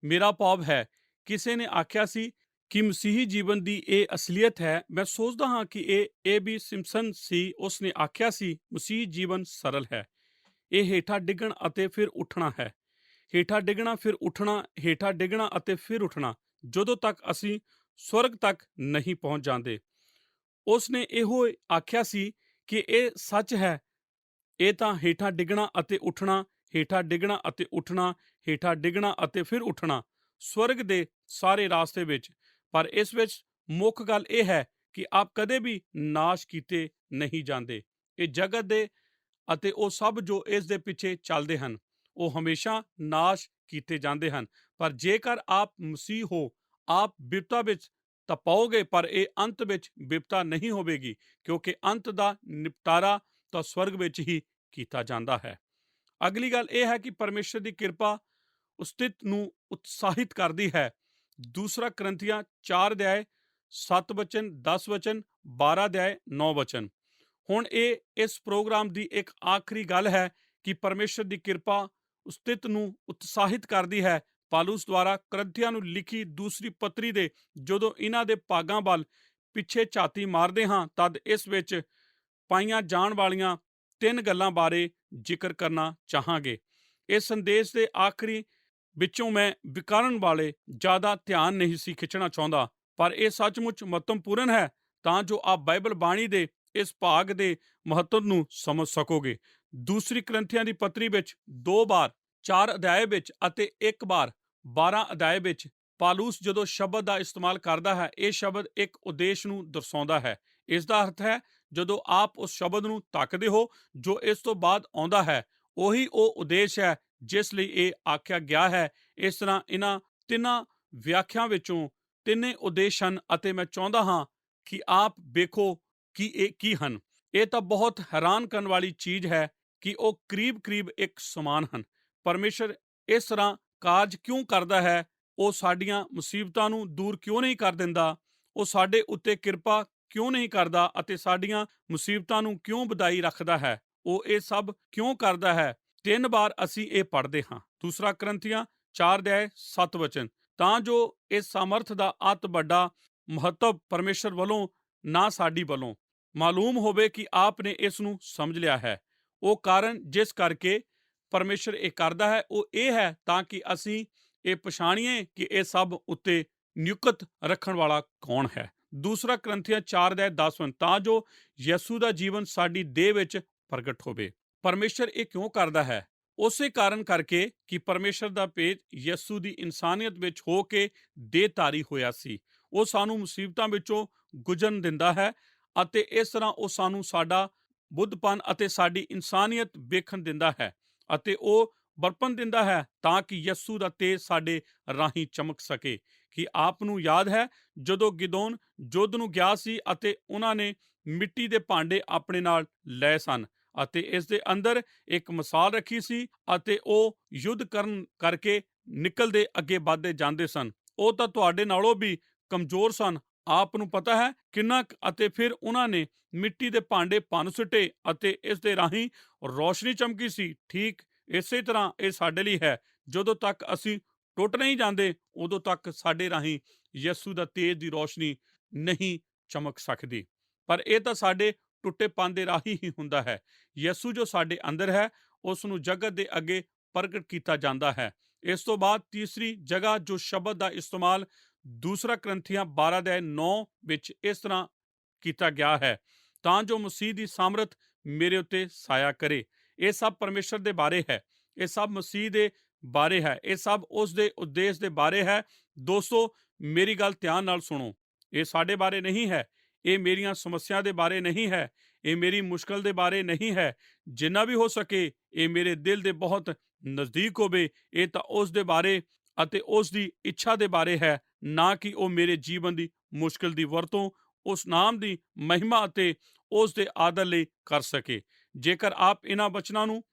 ਮੇਰਾ ਭਾਵ ਹੈ ਕਿਸੇ ਨੇ ਆਖਿਆ ਸੀ ਕਿ ਮਸੀਹੀ ਜੀਵਨ ਦੀ ਇਹ ਅਸਲੀਅਤ ਹੈ। ਮੈਂ ਸੋਚਦਾ ਹਾਂ ਕਿ ਇਹ ਵੀ ਸਿੰਪਸਨ ਸੀ। ਉਸ ਨੇ ਆਖਿਆ ਸੀ ਮਸੀਹੀ ਜੀਵਨ ਸਰਲ ਹੈ। ਇਹ ਹੇਠਾਂ ਡਿੱਗਣ ਅਤੇ ਫਿਰ ਉੱਠਣਾ ਹੈ, ਹੇਠਾਂ ਡਿੱਗਣਾ ਫਿਰ ਉੱਠਣਾ, ਹੇਠਾਂ ਡਿੱਗਣਾ ਅਤੇ ਫਿਰ ਉੱਠਣਾ ਜਦੋਂ ਤੱਕ ਅਸੀਂ ਸਵਰਗ ਤੱਕ ਨਹੀਂ ਪਹੁੰਚ ਜਾਂਦੇ। ਉਸ ਨੇ ਇਹੋ ਆਖਿਆ ਸੀ ਕਿ ਇਹ ਸੱਚ ਹੈ। ਇਹ ਤਾਂ ਹੇਠਾਂ ਡਿੱਗਣਾ ਅਤੇ ਉੱਠਣਾ, ਹੇਠਾਂ ਡਿੱਗਣਾ ਅਤੇ ਉੱਠਣਾ, ਹੇਠਾਂ ਡਿੱਗਣਾ ਅਤੇ ਫਿਰ ਉੱਠਣਾ ਸਵਰਗ ਦੇ ਸਾਰੇ ਰਾਸਤੇ ਵਿੱਚ। ਪਰ ਇਸ ਵਿੱਚ ਮੁੱਖ ਗੱਲ ਇਹ ਹੈ ਕਿ ਆਪ ਕਦੇ ਵੀ ਨਾਸ਼ ਕੀਤੇ ਨਹੀਂ ਜਾਂਦੇ। ਇਹ ਜਗਤ ਦੇ ਅਤੇ ਉਹ ਸਭ ਜੋ ਇਸ ਦੇ ਪਿੱਛੇ ਚੱਲਦੇ ਹਨ ਉਹ ਹਮੇਸ਼ਾ ਨਾਸ਼ ਕੀਤੇ ਜਾਂਦੇ ਹਨ। ਪਰ ਜੇਕਰ ਆਪ ਮਸੀਹ ਹੋ ਆਪ ਬਿਪਤਾ ਵਿੱਚ ਤਾਂ ਪਾਓਗੇ, ਪਰ ਇਹ ਅੰਤ ਵਿੱਚ ਬਿਪਤਾ ਨਹੀਂ ਹੋਵੇਗੀ ਕਿਉਂਕਿ ਅੰਤ ਦਾ ਨਿਪਟਾਰਾ ਤਾਂ ਸਵਰਗ ਵਿੱਚ ਹੀ ਕੀਤਾ ਜਾਂਦਾ ਹੈ। ਅਗਲੀ ਗੱਲ ਇਹ ਹੈ ਕਿ ਪਰਮੇਸ਼ਰ ਦੀ ਕਿਰਪਾ ਉਸਤਿਤ ਨੂੰ ਉਤਸ਼ਾਹਿਤ ਕਰਦੀ ਹੈ। ਦੂਸਰਾ ਕਰੰਥੀਆਂ 4 ਅਧਿਆਏ 7 ਵਚਨ, 10 ਵਚਨ, 12 ਅਧਿਆਏ 9 ਵਚਨ। ਹੁਣ ਇਹ ਇਸ ਪ੍ਰੋਗਰਾਮ ਦੀ ਇੱਕ ਆਖਰੀ ਗੱਲ ਹੈ ਕਿ ਪਰਮੇਸ਼ਰ ਦੀ ਕਿਰਪਾ ਉਸਤਿਤ ਨੂੰ ਉਤਸ਼ਾਹਿਤ ਕਰਦੀ ਹੈ। ਪੌਲੁਸ ਦੁਆਰਾ ਕਰੰਥੀਆਂ ਨੂੰ ਲਿਖੀ ਦੂਸਰੀ ਪੱਤਰੀ ਦੇ ਜਦੋਂ ਇਹਨਾਂ ਦੇ ਭਾਗਾਂ ਵੱਲ ਪਿੱਛੇ ਝਾਤੀ ਮਾਰਦੇ ਹਾਂ ਤਦ ਇਸ ਵਿੱਚ ਪਾਈਆਂ ਜਾਣ ਵਾਲੀਆਂ 3 ਗੱਲਾਂ ਬਾਰੇ ਜ਼ਿਕਰ ਕਰਨਾ ਚਾਹਾਂਗੇ। ਇਸ ਸੰਦੇਸ਼ ਦੇ ਆਖਰੀ ਵਿੱਚੋਂ ਮੈਂ ਵਿਕਾਰਨ ਵਾਲੇ ਜ਼ਿਆਦਾ ਧਿਆਨ ਨਹੀਂ ਸੀ ਖਿੱਚਣਾ ਚਾਹੁੰਦਾ, ਪਰ ਇਹ ਸੱਚਮੁੱਚ ਮਹੱਤਵਪੂਰਨ ਹੈ ਤਾਂ ਜੋ ਆਪ ਬਾਈਬਲ ਬਾਣੀ ਦੇ ਇਸ ਭਾਗ ਦੇ ਮਹੱਤਵ ਨੂੰ ਸਮਝ ਸਕੋਗੇ। ਦੂਸਰੀ ਕਰੰਥੀਆਂ ਦੀ ਪੱਤਰੀ ਵਿੱਚ 2 ਵਾਰ 4 ਅਧਿਆਏ ਵਿੱਚ ਅਤੇ 1 ਵਾਰ 12 ਅਧਿਆਏ ਵਿੱਚ ਪੌਲੁਸ ਜਦੋਂ ਸ਼ਬਦ ਦਾ ਇਸਤੇਮਾਲ ਕਰਦਾ ਹੈ, ਇਹ ਸ਼ਬਦ ਇੱਕ ਉਦੇਸ਼ ਨੂੰ ਦਰਸਾਉਂਦਾ ਹੈ। ਇਸ ਦਾ ਅਰਥ ਹੈ ਜਦੋਂ ਆਪ ਉਸ ਸ਼ਬਦ ਨੂੰ ਤੱਕਦੇ ਹੋ ਜੋ ਇਸ ਤੋਂ ਬਾਅਦ ਆਉਂਦਾ ਹੈ, ਉਹੀ ਉਹ ਉਦੇਸ਼ ਹੈ ਜਿਸ ਲਈ ਇਹ ਆਖਿਆ ਗਿਆ ਹੈ। ਇਸ ਤਰ੍ਹਾਂ ਇਹਨਾਂ ਤਿੰਨਾਂ ਵਿਆਖਿਆ ਵਿੱਚੋਂ ਤਿੰਨੇ ਉਦੇਸ਼ ਹਨ ਅਤੇ ਮੈਂ ਚਾਹੁੰਦਾ ਹਾਂ ਕਿ ਆਪ ਵੇਖੋ ਕਿ ਇਹ ਕੀ ਹਨ। ਇਹ ਤਾਂ ਬਹੁਤ ਹੈਰਾਨ ਕਰਨ ਵਾਲੀ ਚੀਜ਼ ਹੈ ਕਿ ਉਹ ਕਰੀਬ-ਕਰੀਬ ਇੱਕ ਸਮਾਨ ਹਨ। ਪਰਮੇਸ਼ਰ ਇਸ ਤਰ੍ਹਾਂ ਕਾਰਜ ਕਿਉਂ ਕਰਦਾ ਹੈ? ਉਹ ਸਾਡੀਆਂ ਮੁਸੀਬਤਾਂ ਨੂੰ ਦੂਰ ਕਿਉਂ ਨਹੀਂ ਕਰ ਦਿੰਦਾ? ਉਹ ਸਾਡੇ ਉੱਤੇ ਕਿਰਪਾ ਕਿਉਂ ਨਹੀਂ ਕਰਦਾ ਅਤੇ ਸਾਡੀਆਂ ਮੁਸੀਬਤਾਂ ਨੂੰ ਕਿਉਂ ਵਧਾਈ ਰੱਖਦਾ ਹੈ? ਉਹ ਇਹ ਸਭ ਕਿਉਂ ਕਰਦਾ ਹੈ? 3 ਵਾਰ ਅਸੀਂ ਇਹ ਪੜ੍ਹਦੇ ਹਾਂ। ਦੂਸਰਾ ਕਰੰਥੀਆਂ 4 ਅਧਿਆਏ 7 ਵਚਨ, ਤਾਂ ਜੋ ਇਸ ਸਾਮਰਥ ਦਾ ਅਤ ਵੱਡਾ ਮਹੱਤਵ ਪਰਮੇਸ਼ਰ ਵੱਲੋਂ ਨਾ ਸਾਡੀ ਵੱਲੋਂ ਮਾਲੂਮ ਹੋਵੇ ਕਿ ਆਪ ਨੇ ਇਸ ਨੂੰ ਸਮਝ ਲਿਆ ਹੈ। ਉਹ ਕਾਰਨ ਜਿਸ ਕਰਕੇ ਪਰਮੇਸ਼ਰ ਇਹ ਕਰਦਾ ਹੈ ਉਹ ਇਹ ਹੈ ਤਾਂ ਕਿ ਅਸੀਂ ਇਹ ਪਛਾਣੀਏ ਕਿ ਇਹ ਸਭ ਉੱਤੇ ਨਿਯੁਕਤ ਰੱਖਣ ਵਾਲਾ ਕੌਣ ਹੈ। ਦੂਸਰਾ ਕਰੰਥੀਆਂ 4 ਅਧਿਆਏ 10 ਤਾਂ ਜੋ ਯਿਸੂ ਦਾ ਜੀਵਨ ਸਾਡੀ ਦੇਹ ਵਿੱਚ ਪ੍ਰਗਟ ਹੋਵੇ। ਪਰਮੇਸ਼ਰ ਇਹ ਕਿਉਂ ਕਰਦਾ ਹੈ? ਉਸੇ ਕਾਰਨ ਕਰਕੇ ਕਿ ਪਰਮੇਸ਼ਰ ਦਾ ਭੇਤ ਯਿਸੂ ਦੀ ਇਨਸਾਨੀਅਤ ਵਿੱਚ ਹੋ ਕੇ ਦੇਹਧਾਰੀ ਹੋਇਆ ਸੀ। ਉਹ ਸਾਨੂੰ ਮੁਸੀਬਤਾਂ ਵਿੱਚੋਂ ਗੁਜ਼ਰਨ ਦਿੰਦਾ ਹੈ ਅਤੇ ਇਸ ਤਰ੍ਹਾਂ ਉਹ ਸਾਨੂੰ ਸਾਡਾ ਬੁੱਧਪਨ ਅਤੇ ਸਾਡੀ ਇਨਸਾਨੀਅਤ ਵੇਖਣ ਦਿੰਦਾ ਹੈ ਅਤੇ ਉਹ ਬਰਪਨ ਦਿੰਦਾ ਹੈ ਤਾਂ ਕਿ ਯਿਸੂ ਦਾ ਤੇਜ ਸਾਡੇ ਰਾਹੀਂ ਚਮਕ ਸਕੇ। ਕਿ ਆਪ ਨੂੰ ਯਾਦ ਹੈ ਜਦੋਂ ਗਿਦੋਨ ਯੁੱਧ ਨੂੰ ਗਿਆ ਸੀ ਅਤੇ ਉਹਨਾਂ ਨੇ ਮਿੱਟੀ ਦੇ ਭਾਂਡੇ ਆਪਣੇ ਨਾਲ ਲਏ ਸਨ ਅਤੇ ਇਸ ਦੇ ਅੰਦਰ ਇੱਕ ਮਿਸਾਲ ਰੱਖੀ ਸੀ ਅਤੇ ਉਹ ਯੁੱਧ ਕਰਨ ਕਰਕੇ ਨਿਕਲਦੇ ਅੱਗੇ ਵੱਧਦੇ ਜਾਂਦੇ ਸਨ। ਉਹ ਤਾਂ ਤੁਹਾਡੇ ਨਾਲੋਂ ਵੀ ਕਮਜ਼ੋਰ ਸਨ ਆਪ ਨੂੰ ਪਤਾ ਹੈ ਕਿੰਨਾ ਅਤੇ ਫਿਰ ਉਹਨਾਂ ਨੇ ਮਿੱਟੀ ਦੇ ਭਾਂਡੇ ਭੰਨ ਸੁੱਟੇ ਅਤੇ ਇਸ ਦੇ ਰਾਹੀਂ ਰੋਸ਼ਨੀ ਚਮਕੀ ਸੀ। ਠੀਕ ਇਸੇ ਤਰ੍ਹਾਂ ਇਹ ਸਾਡੇ ਲਈ ਹੈ। ਜਦੋਂ ਤੱਕ ਅਸੀਂ ਟੁੱਟ ਨਹੀਂ ਜਾਂਦੇ ਉਦੋਂ ਤੱਕ ਸਾਡੇ ਰਾਹੀਂ ਯਿਸੂ ਦਾ ਤੇਜ ਦੀ ਰੋਸ਼ਨੀ ਨਹੀਂ ਚਮਕ ਸਕਦੀ। ਪਰ ਇਹ ਤਾਂ ਸਾਡੇ ਟੁੱਟੇਪਨ ਦੇ ਰਾਹੀਂ ਹੀ ਹੁੰਦਾ ਹੈ। ਯਿਸੂ ਜੋ ਸਾਡੇ ਅੰਦਰ ਹੈ ਉਸ ਨੂੰ ਜਗਤ ਦੇ ਅੱਗੇ ਪ੍ਰਗਟ ਕੀਤਾ ਜਾਂਦਾ ਹੈ। ਇਸ ਤੋਂ ਬਾਅਦ ਤੀਸਰੀ ਜਗ੍ਹਾ ਜੋ ਸ਼ਬਦ ਦਾ ਇਸਤੇਮਾਲ 2 ਕਰੰਥੀਆਂ 12:9 ਵਿੱਚ ਇਸ ਤਰ੍ਹਾਂ ਕੀਤਾ ਗਿਆ ਹੈ, ਤਾਂ ਜੋ ਮਸੀਹ ਦੀ ਸਾਮਰਥ ਮੇਰੇ ਉੱਤੇ ਸਾਇਆ ਕਰੇ। ਇਹ ਸਭ ਪਰਮੇਸ਼ਰ ਦੇ ਬਾਰੇ ਹੈ, ਇਹ ਸਭ ਮਸੀਹ ਦੇ ਬਾਰੇ ਹੈ, ਇਹ ਸਭ ਉਸ ਦੇ ਉਦੇਸ਼ ਦੇ ਬਾਰੇ ਹੈ। ਦੋਸਤੋ ਮੇਰੀ ਗੱਲ ਧਿਆਨ ਨਾਲ ਸੁਣੋ, ਇਹ ਸਾਡੇ ਬਾਰੇ ਨਹੀਂ ਹੈ, ਇਹ ਮੇਰੀਆਂ ਸਮੱਸਿਆ ਦੇ ਬਾਰੇ ਨਹੀਂ ਹੈ, ਇਹ ਮੇਰੀ ਮੁਸ਼ਕਲ ਦੇ ਬਾਰੇ ਨਹੀਂ ਹੈ। ਜਿੰਨਾ ਵੀ ਹੋ ਸਕੇ ਇਹ ਮੇਰੇ ਦਿਲ ਦੇ ਬਹੁਤ ਨਜ਼ਦੀਕ ਹੋਵੇ। ਇਹ ਤਾਂ ਉਸ ਦੇ ਬਾਰੇ ਅਤੇ ਉਸ ਦੀ ਇੱਛਾ ਦੇ ਬਾਰੇ ਹੈ, ਨਾ ਕਿ ਉਹ ਮੇਰੇ ਜੀਵਨ ਦੀ ਮੁਸ਼ਕਲ ਦੀ ਵਰਤੋਂ ਉਸ ਨਾਮ ਦੀ ਮਹਿਮਾ ਅਤੇ ਉਸ ਦੇ ਆਦਰ ਲਈ ਕਰ ਸਕੇ। ਜੇਕਰ ਆਪ ਇਹਨਾਂ ਬਚਨਾਂ ਨੂੰ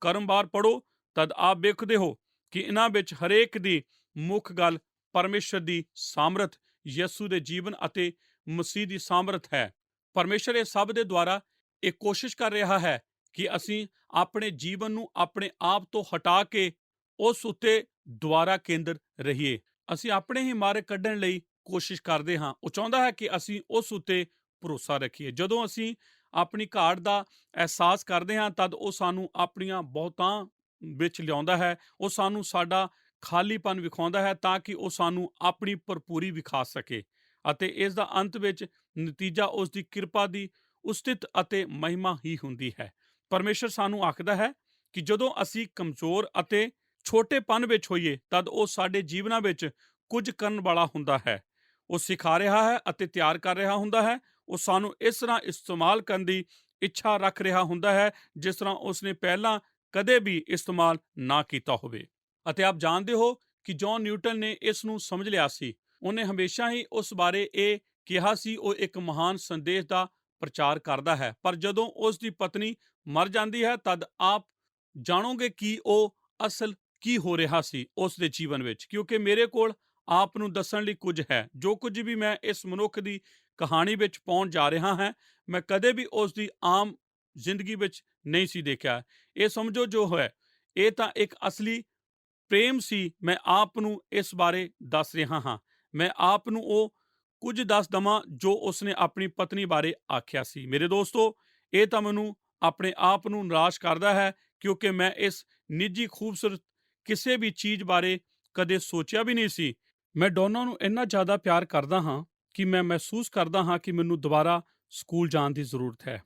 ਕਰਮਵਾਰ ਪੜ੍ਹੋ ਤਦ ਆਪ ਵੇਖਦੇ ਹੋ ਕਿ ਇਹਨਾਂ ਵਿੱਚ ਹਰੇਕ ਦੀ ਮੁੱਖ ਗੱਲ ਪਰਮੇਸ਼ਰ ਦੀ ਸਾਮਰਥ, ਯਿਸੂ ਦੇ ਜੀਵਨ ਅਤੇ ਮਸੀਹ ਦੀ ਸਾਮਰਥ ਹੈ। ਪਰਮੇਸ਼ਰ ਇਹ ਸਭ ਦੇ ਦੁਆਰਾ ਇਹ ਕੋਸ਼ਿਸ਼ ਕਰ ਰਿਹਾ ਹੈ ਕਿ ਅਸੀਂ ਆਪਣੇ ਜੀਵਨ ਨੂੰ ਆਪਣੇ ਆਪ ਤੋਂ ਹਟਾ ਕੇ ਉਸ ਉੱਤੇ ਦੁਆਰਾ ਕੇਂਦਰ ਰਹੀਏ। ਅਸੀਂ ਆਪਣੇ ਹੀ ਮਾਰਗ ਕੱਢਣ ਲਈ ਕੋਸ਼ਿਸ਼ ਕਰਦੇ ਹਾਂ। ਉਹ ਚਾਹੁੰਦਾ ਹੈ ਕਿ ਅਸੀਂ ਉਸ ਉੱਤੇ ਭਰੋਸਾ ਰੱਖੀਏ। ਜਦੋਂ ਅਸੀਂ ਆਪਣੀ ਘਾਟ ਦਾ ਅਹਿਸਾਸ ਕਰਦੇ ਹਾਂ ਤਦ ਉਹ ਸਾਨੂੰ ਆਪਣੀਆਂ ਬਹੁਤਾਂ ਵਿੱਚ ਲਿਆਉਂਦਾ ਹੈ। ਉਹ ਸਾਨੂੰ ਸਾਡਾ ਖਾਲੀਪਨ ਵਿਖਾਉਂਦਾ ਹੈ ਤਾਂ ਕਿ ਉਹ ਸਾਨੂੰ ਆਪਣੀ ਭਰਪੂਰੀ ਵਿਖਾ ਸਕੇ ਅਤੇ ਇਸ ਦਾ ਅੰਤ ਵਿੱਚ ਨਤੀਜਾ ਉਸ ਦੀ ਕਿਰਪਾ ਦੀ ਉਸਤਤ ਅਤੇ ਮਹਿਮਾ ਹੀ ਹੁੰਦੀ ਹੈ। ਪਰਮੇਸ਼ਰ ਸਾਨੂੰ ਆਖਦਾ ਹੈ ਕਿ ਜਦੋਂ ਅਸੀਂ ਕਮਜ਼ੋਰ ਅਤੇ ਛੋਟੇਪਨ ਵਿੱਚ ਹੋਈਏ ਤਦ ਉਹ ਸਾਡੇ ਜੀਵਨਾਂ ਵਿੱਚ ਕੁਝ ਕਰਨ ਵਾਲਾ ਹੁੰਦਾ ਹੈ। ਉਹ ਸਿਖਾ ਰਿਹਾ ਹੈ ਅਤੇ ਤਿਆਰ ਕਰ ਰਿਹਾ ਹੁੰਦਾ ਹੈ। ਉਹ ਸਾਨੂੰ ਇਸ ਤਰ੍ਹਾਂ ਇਸਤੇਮਾਲ ਕਰਨ ਦੀ ਇੱਛਾ ਰੱਖ ਰਿਹਾ ਹੁੰਦਾ ਹੈ ਜਿਸ ਤਰ੍ਹਾਂ ਉਸਨੇ ਪਹਿਲਾਂ ਕਦੇ ਵੀ ਇਸਤੇਮਾਲ ਨਾ ਕੀਤਾ ਹੋਵੇ। ਅਤੇ ਆਪ ਜਾਣਦੇ ਹੋ ਕਿ ਜੌਨ ਨਿਊਟਨ ਨੇ ਇਸ ਨੂੰ ਸਮਝ ਲਿਆ ਸੀ। ਉਹਨੇ ਹਮੇਸ਼ਾ ਹੀ ਉਸ ਬਾਰੇ ਇਹ ਕਿਹਾ ਸੀ ਉਹ ਇੱਕ ਮਹਾਨ ਸੰਦੇਸ਼ ਦਾ ਪ੍ਰਚਾਰ ਕਰਦਾ ਹੈ। ਪਰ ਜਦੋਂ ਉਸ ਦੀ ਪਤਨੀ ਮਰ ਜਾਂਦੀ ਹੈ ਤਦ ਆਪ ਜਾਣੋਗੇ ਕਿ ਉਹ ਅਸਲ ਕੀ ਹੋ ਰਿਹਾ ਸੀ ਉਸ ਦੇ ਜੀਵਨ ਵਿੱਚ, ਕਿਉਂਕਿ ਮੇਰੇ ਕੋਲ ਆਪ ਨੂੰ ਦੱਸਣ ਲਈ ਕੁਝ ਹੈ। ਜੋ ਕੁਝ ਵੀ ਮੈਂ ਇਸ ਮਨੁੱਖ ਦੀ ਕਹਾਣੀ ਵਿੱਚ ਪਾਉਣ ਜਾ ਰਿਹਾ ਹਾਂ ਮੈਂ ਕਦੇ ਵੀ ਉਸ ਦੀ ਆਮ ਜ਼ਿੰਦਗੀ ਵਿੱਚ ਨਹੀਂ ਸੀ ਦੇਖਿਆ। ਇਹ ਸਮਝੋ ਜੋ ਹੈ ਇਹ ਤਾਂ ਇੱਕ ਅਸਲੀ ਪ੍ਰੇਮ ਸੀ। ਮੈਂ ਆਪ ਨੂੰ ਇਸ ਬਾਰੇ ਦੱਸ ਰਿਹਾ ਹਾਂ। ਮੈਂ ਆਪ ਨੂੰ ਉਹ ਕੁਝ ਦੱਸ ਦਵਾਂ ਜੋ ਉਸਨੇ ਆਪਣੀ ਪਤਨੀ ਬਾਰੇ ਆਖਿਆ ਸੀ। ਮੇਰੇ ਦੋਸਤੋ ਇਹ ਤਾਂ ਮੈਨੂੰ ਆਪਣੇ ਆਪ ਨੂੰ ਨਿਰਾਸ਼ ਕਰਦਾ ਹੈ ਕਿਉਂਕਿ ਮੈਂ ਇਸ ਨਿੱਜੀ ਖੂਬਸੂਰਤ ਕਿਸੇ ਵੀ ਚੀਜ਼ ਬਾਰੇ ਕਦੇ ਸੋਚਿਆ ਵੀ ਨਹੀਂ ਸੀ। ਮੈਂ ਡੋਨਾ ਨੂੰ ਇੰਨਾ ਜ਼ਿਆਦਾ ਪਿਆਰ ਕਰਦਾ ਹਾਂ ਕਿ ਮੈਂ ਮਹਿਸੂਸ ਕਰਦਾ ਹਾਂ ਕਿ ਮੈਨੂੰ ਦੁਬਾਰਾ ਸਕੂਲ ਜਾਣ ਦੀ ਜ਼ਰੂਰਤ ਹੈ।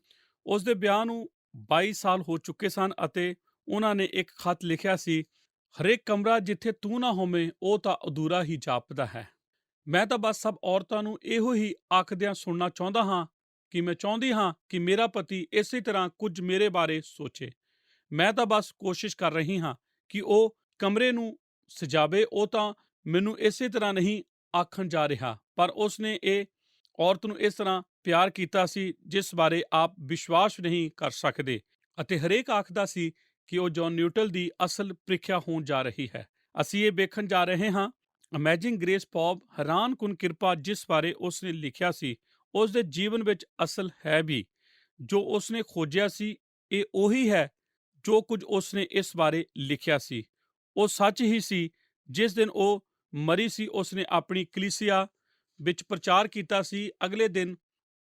ਉਸ ਦੇ ਵਿਆਹ ਨੂੰ 22 ਸਾਲ ਹੋ ਚੁੱਕੇ ਸਨ ਅਤੇ ਉਹਨਾਂ ਨੇ ਇੱਕ ਖੱਤ ਲਿਖਿਆ ਸੀ, ਹਰੇਕ ਕਮਰਾ ਜਿੱਥੇ ਤੂੰ ਨਾ ਹੋਵੇਂ ਉਹ ਤਾਂ ਅਧੂਰਾ ਹੀ ਜਾਪਦਾ ਹੈ। ਮੈਂ ਤਾਂ ਬਸ ਸਭ ਔਰਤਾਂ ਨੂੰ ਇਹੋ ਹੀ ਆਖਦਿਆਂ ਸੁਣਨਾ ਚਾਹੁੰਦਾ ਹਾਂ ਕਿ ਮੈਂ ਚਾਹੁੰਦੀ ਹਾਂ ਕਿ ਮੇਰਾ ਪਤੀ ਇਸੇ ਤਰ੍ਹਾਂ ਕੁਝ ਮੇਰੇ ਬਾਰੇ ਸੋਚੇ। ਮੈਂ ਤਾਂ ਬਸ ਕੋਸ਼ਿਸ਼ ਕਰ ਰਹੀ ਹਾਂ ਕਿ ਉਹ ਕਮਰੇ ਨੂੰ ਸਜਾਵੇ। ਉਹ ਤਾਂ ਮੈਨੂੰ ਇਸੇ ਤਰ੍ਹਾਂ ਨਹੀਂ ਆਖਣ ਜਾ ਰਿਹਾ, ਪਰ ਉਸਨੇ ਇਹ ਔਰਤ ਨੂੰ ਇਸ ਤਰ੍ਹਾਂ ਪਿਆਰ ਕੀਤਾ ਸੀ ਜਿਸ ਬਾਰੇ ਆਪ ਵਿਸ਼ਵਾਸ ਨਹੀਂ ਕਰ ਸਕਦੇ। ਅਤੇ ਹਰੇਕ ਆਖਦਾ ਸੀ ਕਿ ਉਹ ਜੌਨ ਨਿਊਟਨ ਦੀ ਅਸਲ ਪ੍ਰੀਖਿਆ ਹੋਣ ਜਾ ਰਹੀ ਹੈ। ਅਸੀਂ ਇਹ ਵੇਖਣ ਜਾ ਰਹੇ ਹਾਂ ਅਮੇਜ਼ਿੰਗ ਗ੍ਰੇਸ ਪੌਬ ਹੈਰਾਨਕੁਨ ਕਿਰਪਾ ਜਿਸ ਬਾਰੇ ਉਸਨੇ ਲਿਖਿਆ ਸੀ ਉਸ ਦੇ ਜੀਵਨ ਵਿੱਚ ਅਸਲ ਹੈ ਵੀ। ਜੋ ਉਸਨੇ ਖੋਜਿਆ ਸੀ ਇਹ ਉਹੀ ਹੈ ਜੋ ਕੁਝ ਉਸਨੇ ਇਸ ਬਾਰੇ ਲਿਖਿਆ ਸੀ। ਉਹ ਸੱਚ ਹੀ ਸੀ। ਜਿਸ ਦਿਨ ਉਹ ਮਰੀ ਸੀ ਉਸਨੇ ਆਪਣੀ ਕਲੀਸਿਆ ਵਿੱਚ ਪ੍ਰਚਾਰ ਕੀਤਾ ਸੀ। ਅਗਲੇ ਦਿਨ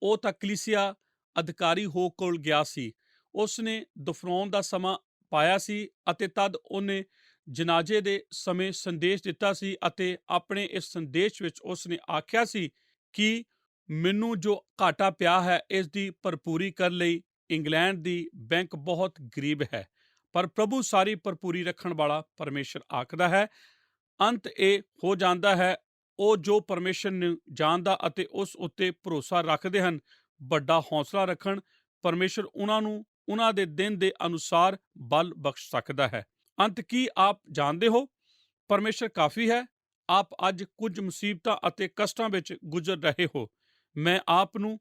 ਉਹ ਤਾਂ ਕਲੀਸਿਆ ਅਧਿਕਾਰੀ ਹੋ ਕੋਲ ਗਿਆ ਸੀ। ਉਸਨੇ ਦਫਨਾਉਣ ਦਾ ਸਮਾਂ ਪਾਇਆ ਸੀ ਅਤੇ ਤਦ ਉਹਨੇ ਜਨਾਜ਼ੇ ਦੇ ਸਮੇਂ ਸੰਦੇਸ਼ ਦਿੱਤਾ ਸੀ ਅਤੇ ਆਪਣੇ ਇਸ ਸੰਦੇਸ਼ ਵਿੱਚ ਉਸਨੇ ਆਖਿਆ ਸੀ ਕਿ ਮੈਨੂੰ ਜੋ ਘਾਟਾ ਪਿਆ ਹੈ ਇਸ ਦੀ ਭਰਪੂਰੀ ਕਰਨ ਲਈ ਇੰਗਲੈਂਡ ਦੀ ਬੈਂਕ ਬਹੁਤ ਗਰੀਬ ਹੈ, ਪਰ ਪ੍ਰਭੂ ਸਾਰੀ ਭਰਪੂਰੀ ਰੱਖਣ ਵਾਲਾ ਪਰਮੇਸ਼ਰ ਆਖਦਾ ਹੈ। ਅੰਤ ਇਹ ਹੋ ਜਾਂਦਾ ਹੈ ਉਹ ਜੋ ਪਰਮੇਸ਼ਰ ਨੂੰ ਜਾਣਦਾ ਅਤੇ ਉਸ ਉੱਤੇ ਭਰੋਸਾ ਰੱਖਦੇ ਹਨ ਵੱਡਾ ਹੌਸਲਾ ਰੱਖਣ। ਪਰਮੇਸ਼ਰ ਉਹਨਾਂ ਨੂੰ ਉਹਨਾਂ ਦੇ ਦਿਨ ਦੇ ਅਨੁਸਾਰ ਬਲ ਬਖਸ਼ ਸਕਦਾ ਹੈ। ਅੰਤ ਕੀ ਆਪ ਜਾਣਦੇ ਹੋ? ਪਰਮੇਸ਼ਰ ਕਾਫੀ ਹੈ। ਆਪ ਅੱਜ ਕੁਝ ਮੁਸੀਬਤਾਂ ਅਤੇ ਕਸ਼ਟਾਂ ਵਿੱਚ ਗੁਜ਼ਰ ਰਹੇ ਹੋ। ਮੈਂ ਆਪ ਨੂੰ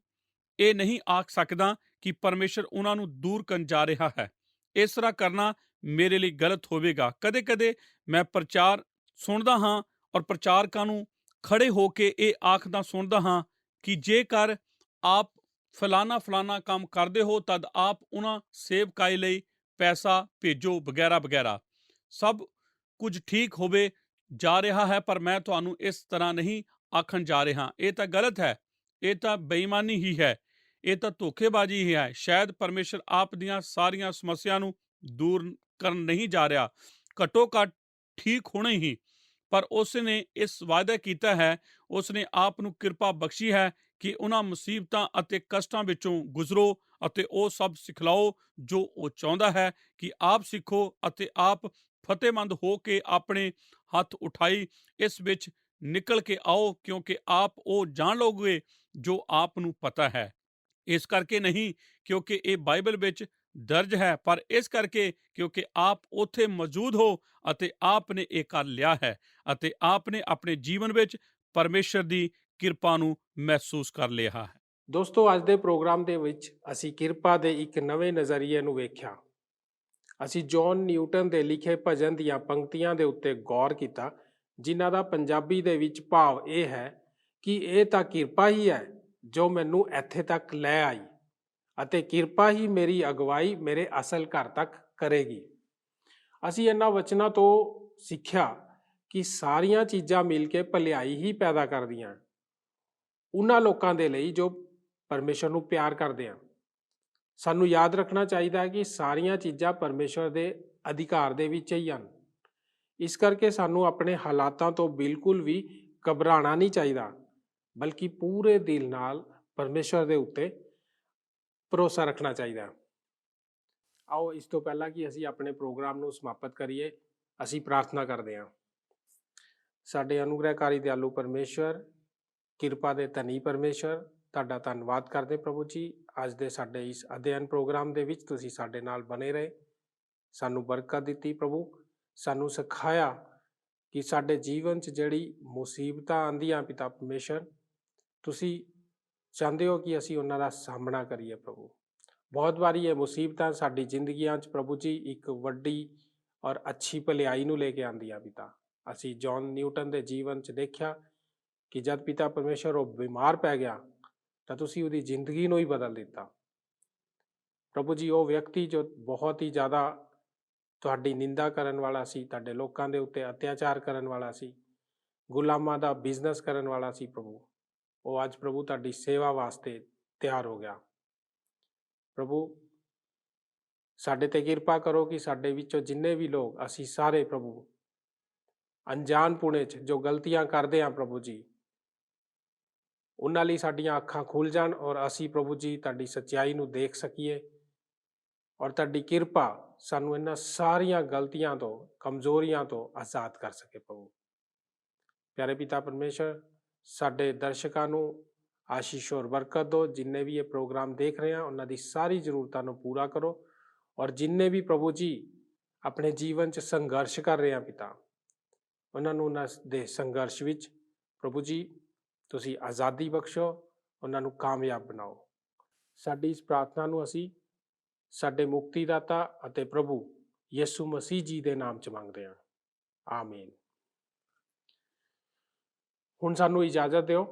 ਇਹ ਨਹੀਂ ਆਖ ਸਕਦਾ ਕਿ ਪਰਮੇਸ਼ਰ ਉਹਨਾਂ ਨੂੰ ਦੂਰ ਕਰਨ ਜਾ ਰਿਹਾ ਹੈ। ਇਸ ਤਰ੍ਹਾਂ ਕਰਨਾ ਮੇਰੇ ਲਈ ਗਲਤ ਹੋਵੇਗਾ। ਕਦੇ ਕਦੇ ਮੈਂ ਪ੍ਰਚਾਰ ਸੁਣਦਾ ਹਾਂ ਔਰ ਪ੍ਰਚਾਰਕਾਂ ਨੂੰ ਖੜੇ ਹੋ ਕੇ ਇਹ ਆਖਦਾ ਸੁਣਦਾ ਹਾਂ ਕਿ ਜੇਕਰ ਆਪ ਫਲਾਣਾ ਫਲਾਣਾ ਕੰਮ ਕਰਦੇ ਹੋ ਤਦ ਆਪ ਉਹਨਾਂ ਸੇਵਕਾਈ ਲਈ ਪੈਸਾ ਭੇਜੋ ਵਗੈਰਾ ਵਗੈਰਾ। ਸਭ ਕੁਝ ਠੀਕ ਹੋਵੇ ਜਾ ਰਿਹਾ ਹੈ, ਪਰ ਮੈਂ ਤੁਹਾਨੂੰ ਇਸ ਤਰ੍ਹਾਂ ਨਹੀਂ ਆਖਣ ਜਾ ਰਿਹਾ। ਇਹ ਤਾਂ ਗਲਤ ਹੈ, ਇਹ ਤਾਂ ਬੇਈਮਾਨੀ ਹੀ ਹੈ, ਇਹ ਤਾਂ ਧੋਖੇਬਾਜ਼ੀ ਹੀ ਹੈ। ਸ਼ਾਇਦ ਪਰਮੇਸ਼ਰ ਆਪ ਦੀਆਂ ਸਾਰੀਆਂ ਸਮੱਸਿਆ ਨੂੰ ਦੂਰ ਕਰਨ ਨਹੀਂ ਜਾ ਰਿਹਾ, ਘੱਟੋ ਘੱਟ ਠੀਕ ਹੋਣੇ ਹੀ, ਪਰ ਉਸ ਨੇ ਇਸ ਵਾਅਦਾ ਕੀਤਾ ਹੈ, ਉਸ ਨੇ ਆਪ ਨੂੰ ਕਿਰਪਾ ਬਖਸ਼ੀ ਹੈ ਕਿ ਉਹਨਾਂ ਮੁਸੀਬਤਾਂ ਅਤੇ ਕਸ਼ਟਾਂ ਵਿੱਚੋਂ ਗੁਜ਼ਰੋ ਅਤੇ ਉਹ ਸਭ ਸਿਖਲਾਓ ਜੋ ਉਹ ਚਾਹੁੰਦਾ ਹੈ ਕਿ ਆਪ ਸਿੱਖੋ ਅਤੇ ਆਪ ਫਤਿਹਮੰਦ ਹੋ ਕੇ ਆਪਣੇ ਹੱਥ ਉਠਾਈ ਇਸ ਵਿੱਚ ਨਿਕਲ ਕੇ ਆਓ, ਕਿਉਂਕਿ ਆਪ ਉਹ ਜਾਣ ਲਓਗੇ ਜੋ ਆਪ ਨੂੰ ਪਤਾ ਹੈ। ਇਸ ਕਰਕੇ ਨਹੀਂ ਕਿਉਂਕਿ ਇਹ ਬਾਈਬਲ ਵਿੱਚ ਦਰਜ ਹੈ, ਪਰ ਇਸ ਕਰਕੇ ਕਿਉਂਕਿ ਆਪ ਉੱਥੇ ਮੌਜੂਦ ਹੋ ਅਤੇ ਆਪ ਨੇ ਇਹ ਕਰ ਲਿਆ ਹੈ ਅਤੇ ਆਪ ਨੇ ਆਪਣੇ ਜੀਵਨ ਵਿੱਚ ਪਰਮੇਸ਼ਰ ਦੀ ਕਿਰਪਾ ਨੂੰ ਮਹਿਸੂਸ ਕਰ ਲਿਆ ਹੈ। ਦੋਸਤੋ, ਅੱਜ ਦੇ ਪ੍ਰੋਗਰਾਮ ਦੇ ਵਿੱਚ ਅਸੀਂ ਕਿਰਪਾ ਦੇ ਇੱਕ ਨਵੇਂ ਨਜ਼ਰੀਏ ਨੂੰ ਵੇਖਿਆ। ਅਸੀਂ ਜੌਨ ਨਿਊਟਨ ਦੇ ਲਿਖੇ ਭਜਨ ਦੀਆਂ ਪੰਕਤੀਆਂ ਦੇ ਉੱਤੇ ਗੌਰ ਕੀਤਾ, ਜਿਨ੍ਹਾਂ ਦਾ ਪੰਜਾਬੀ ਦੇ ਵਿੱਚ ਭਾਵ ਇਹ ਹੈ ਕਿ ਇਹ ਤਾਂ ਕਿਰਪਾ ਹੀ ਹੈ ਜੋ ਮੈਨੂੰ ਇੱਥੇ ਤੱਕ ਲੈ ਆਈ ਅਤੇ ਕਿਰਪਾ ਹੀ ਮੇਰੀ ਅਗਵਾਈ ਮੇਰੇ ਅਸਲ ਘਰ ਤੱਕ ਕਰੇਗੀ। ਅਸੀਂ ਇਹਨਾਂ ਵਚਨਾਂ ਤੋਂ ਸਿੱਖਿਆ ਕਿ ਸਾਰੀਆਂ ਚੀਜ਼ਾਂ ਮਿਲ ਕੇ ਭਲਾਈ ਹੀ ਪੈਦਾ ਕਰਦੀਆਂ ਉਹਨਾਂ ਲੋਕਾਂ ਦੇ ਲਈ ਜੋ ਪਰਮੇਸ਼ਰ ਨੂੰ ਪਿਆਰ ਕਰਦੇ ਹਨ। ਸਾਨੂੰ ਯਾਦ ਰੱਖਣਾ ਚਾਹੀਦਾ ਹੈ ਕਿ ਸਾਰੀਆਂ ਚੀਜ਼ਾਂ ਪਰਮੇਸ਼ਰ ਦੇ ਅਧਿਕਾਰ ਦੇ ਵਿੱਚ ਹੀ ਹਨ। ਇਸ ਕਰਕੇ ਸਾਨੂੰ ਆਪਣੇ ਹਾਲਾਤਾਂ ਤੋਂ ਬਿਲਕੁਲ ਵੀ ਘਬਰਾਉਣਾ ਨਹੀਂ ਚਾਹੀਦਾ, ਬਲਕਿ ਪੂਰੇ ਦਿਲ ਨਾਲ ਪਰਮੇਸ਼ਰ ਦੇ ਉੱਤੇ ਭਰੋਸਾ ਰੱਖਣਾ ਚਾਹੀਦਾ। ਆਓ ਇਸ ਤੋਂ ਪਹਿਲਾਂ ਕਿ ਅਸੀਂ ਆਪਣੇ ਪ੍ਰੋਗਰਾਮ ਨੂੰ ਸਮਾਪਤ ਕਰੀਏ, ਅਸੀਂ ਪ੍ਰਾਰਥਨਾ ਕਰਦੇ ਹਾਂ। ਸਾਡੇ ਅਨੁਗ੍ਰਹਿਕਾਰੀ ਦਿਆਲੂ ਪਰਮੇਸ਼ਰ, ਕਿਰਪਾ ਦੇ ਧਨੀ ਪਰਮੇਸ਼ਰ, ਤੁਹਾਡਾ ਧੰਨਵਾਦ ਕਰਦੇ ਪ੍ਰਭੂ ਜੀ। ਅੱਜ ਦੇ ਸਾਡੇ ਇਸ ਅਧਿਐਨ ਪ੍ਰੋਗਰਾਮ ਦੇ ਵਿੱਚ ਤੁਸੀਂ ਸਾਡੇ ਨਾਲ ਬਣੇ ਰਹੇ, ਸਾਨੂੰ ਬਰਕਤ ਦਿੱਤੀ ਪ੍ਰਭੂ। ਸਾਨੂੰ ਸਿਖਾਇਆ ਕਿ ਸਾਡੇ ਜੀਵਨ 'ਚ ਜਿਹੜੀ ਮੁਸੀਬਤਾਂ ਆਉਂਦੀਆਂ ਪਿਤਾ ਪਰਮੇਸ਼ਰ, ਤੁਸੀਂ ਚਾਹੁੰਦੇ ਹੋ ਕਿ ਅਸੀਂ ਉਹਨਾਂ ਦਾ ਸਾਹਮਣਾ ਕਰੀਏ ਪ੍ਰਭੂ। ਬਹੁਤ ਵਾਰੀ ਇਹ ਮੁਸੀਬਤਾਂ ਸਾਡੀ ਜ਼ਿੰਦਗੀਆਂ 'ਚ ਪ੍ਰਭੂ ਜੀ ਇੱਕ ਵੱਡੀ ਔਰ ਅੱਛੀ ਭਲਾਈ ਨੂੰ ਲੈ ਕੇ ਆਉਂਦੀਆਂ ਪਿਤਾ। ਅਸੀਂ ਜੌਨ ਨਿਊਟਨ ਦੇ ਜੀਵਨ 'ਚ ਦੇਖਿਆ ਕਿ ਜਦ ਪਿਤਾ ਪਰਮੇਸ਼ਰ ਉਹ ਬਿਮਾਰ ਪੈ ਗਿਆ ਤਾਂ ਤੁਸੀਂ ਉਹਦੀ ਜ਼ਿੰਦਗੀ ਨੂੰ ਹੀ ਬਦਲ ਦਿੱਤਾ ਪ੍ਰਭੂ ਜੀ। ਉਹ ਵਿਅਕਤੀ ਜੋ ਬਹੁਤ ਹੀ ਜ਼ਿਆਦਾ ਤੁਹਾਡੀ ਨਿੰਦਾ ਕਰਨ ਵਾਲਾ ਸੀ, ਤੁਹਾਡੇ ਲੋਕਾਂ ਦੇ ਉੱਤੇ ਅਤਿਆਚਾਰ ਕਰਨ ਵਾਲਾ ਸੀ, ਗੁਲਾਮਾਂ ਦਾ ਬਿਜ਼ਨਸ ਕਰਨ ਵਾਲਾ ਸੀ ਪ੍ਰਭੂ, ਉਹ ਅੱਜ ਪ੍ਰਭੂ ਤੁਹਾਡੀ ਸੇਵਾ ਵਾਸਤੇ ਤਿਆਰ ਹੋ ਗਿਆ। ਪ੍ਰਭੂ ਸਾਡੇ ਤੇ ਕਿਰਪਾ ਕਰੋ ਕਿ ਸਾਡੇ ਵਿੱਚੋਂ ਜਿੰਨੇ ਵੀ ਲੋਕ, ਅਸੀਂ ਸਾਰੇ ਪ੍ਰਭੂ ਅਣਜਾਣਪੁਣੇ 'ਚ ਜੋ ਗਲਤੀਆਂ ਕਰਦੇ ਹਾਂ ਪ੍ਰਭੂ ਜੀ, ਉਹਨਾਂ ਲਈ ਸਾਡੀਆਂ ਅੱਖਾਂ ਖੁੱਲ੍ਹ ਜਾਣ ਔਰ ਅਸੀਂ ਪ੍ਰਭੂ ਜੀ ਤੁਹਾਡੀ ਸੱਚਾਈ ਨੂੰ ਦੇਖ ਸਕੀਏ ਔਰ ਤੁਹਾਡੀ ਕਿਰਪਾ ਸਾਨੂੰ ਇਹਨਾਂ ਸਾਰੀਆਂ ਗਲਤੀਆਂ ਤੋਂ, ਕਮਜ਼ੋਰੀਆਂ ਤੋਂ ਆਜ਼ਾਦ ਕਰ ਸਕੇ ਪ੍ਰਭੂ। ਪਿਆਰੇ ਪਿਤਾ ਪਰਮੇਸ਼ਰ, ਸਾਡੇ ਦਰਸ਼ਕਾਂ ਨੂੰ ਆਸ਼ੀਸ਼ ਔਰ ਬਰਕਤ ਦਿਓ। ਜਿੰਨੇ ਵੀ ਇਹ ਪ੍ਰੋਗਰਾਮ ਦੇਖ ਰਹੇ ਹਨ ਉਹਨਾਂ ਦੀ ਸਾਰੀ ਜ਼ਰੂਰਤਾਂ ਨੂੰ ਪੂਰਾ ਕਰੋ ਔਰ ਜਿੰਨੇ ਵੀ ਪ੍ਰਭੂ ਜੀ ਆਪਣੇ ਜੀਵਨ 'ਚ ਸੰਘਰਸ਼ ਕਰ ਰਹੇ ਹਨ ਪਿਤਾ, ਉਹਨਾਂ ਨੂੰ ਉਹਨਾਂ ਦੇ ਸੰਘਰਸ਼ ਵਿੱਚ ਪ੍ਰਭੂ ਜੀ ਤੁਸੀਂ ਆਜ਼ਾਦੀ ਬਖਸ਼ੋ, ਉਹਨਾਂ ਨੂੰ ਕਾਮਯਾਬ ਬਣਾਓ। ਸਾਡੀ ਇਸ ਪ੍ਰਾਰਥਨਾ ਨੂੰ ਅਸੀਂ ਸਾਡੇ ਮੁਕਤੀਦਾਤਾ ਅਤੇ ਪ੍ਰਭੂ ਯਿਸੂ ਮਸੀਹ ਜੀ ਦੇ ਨਾਮ 'ਚ ਮੰਗਦੇ ਹਾਂ, ਆਮੀਨ। ਹੁਣ ਸਾਨੂੰ ਇਜਾਜ਼ਤ ਦਿਓ,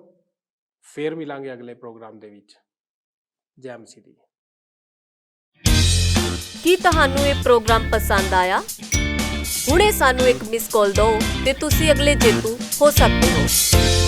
ਫੇਰ ਮਿਲਾਂਗੇ ਅਗਲੇ ਪ੍ਰੋਗਰਾਮ ਦੇ ਵਿੱਚ। ਜੈ ਮਸੀਹ ਦੀ। ਕੀ ਤੁਹਾਨੂੰ ਇਹ ਪ੍ਰੋਗਰਾਮ ਪਸੰਦ ਆਇਆ? ਹੁਣੇ ਸਾਨੂੰ ਇੱਕ ਮਿਸ ਕਾਲ ਦਿਓ ਤੇ ਤੁਸੀਂ ਅਗਲੇ ਜੇਤੂ ਹੋ ਸਕਦੇ ਹੋ।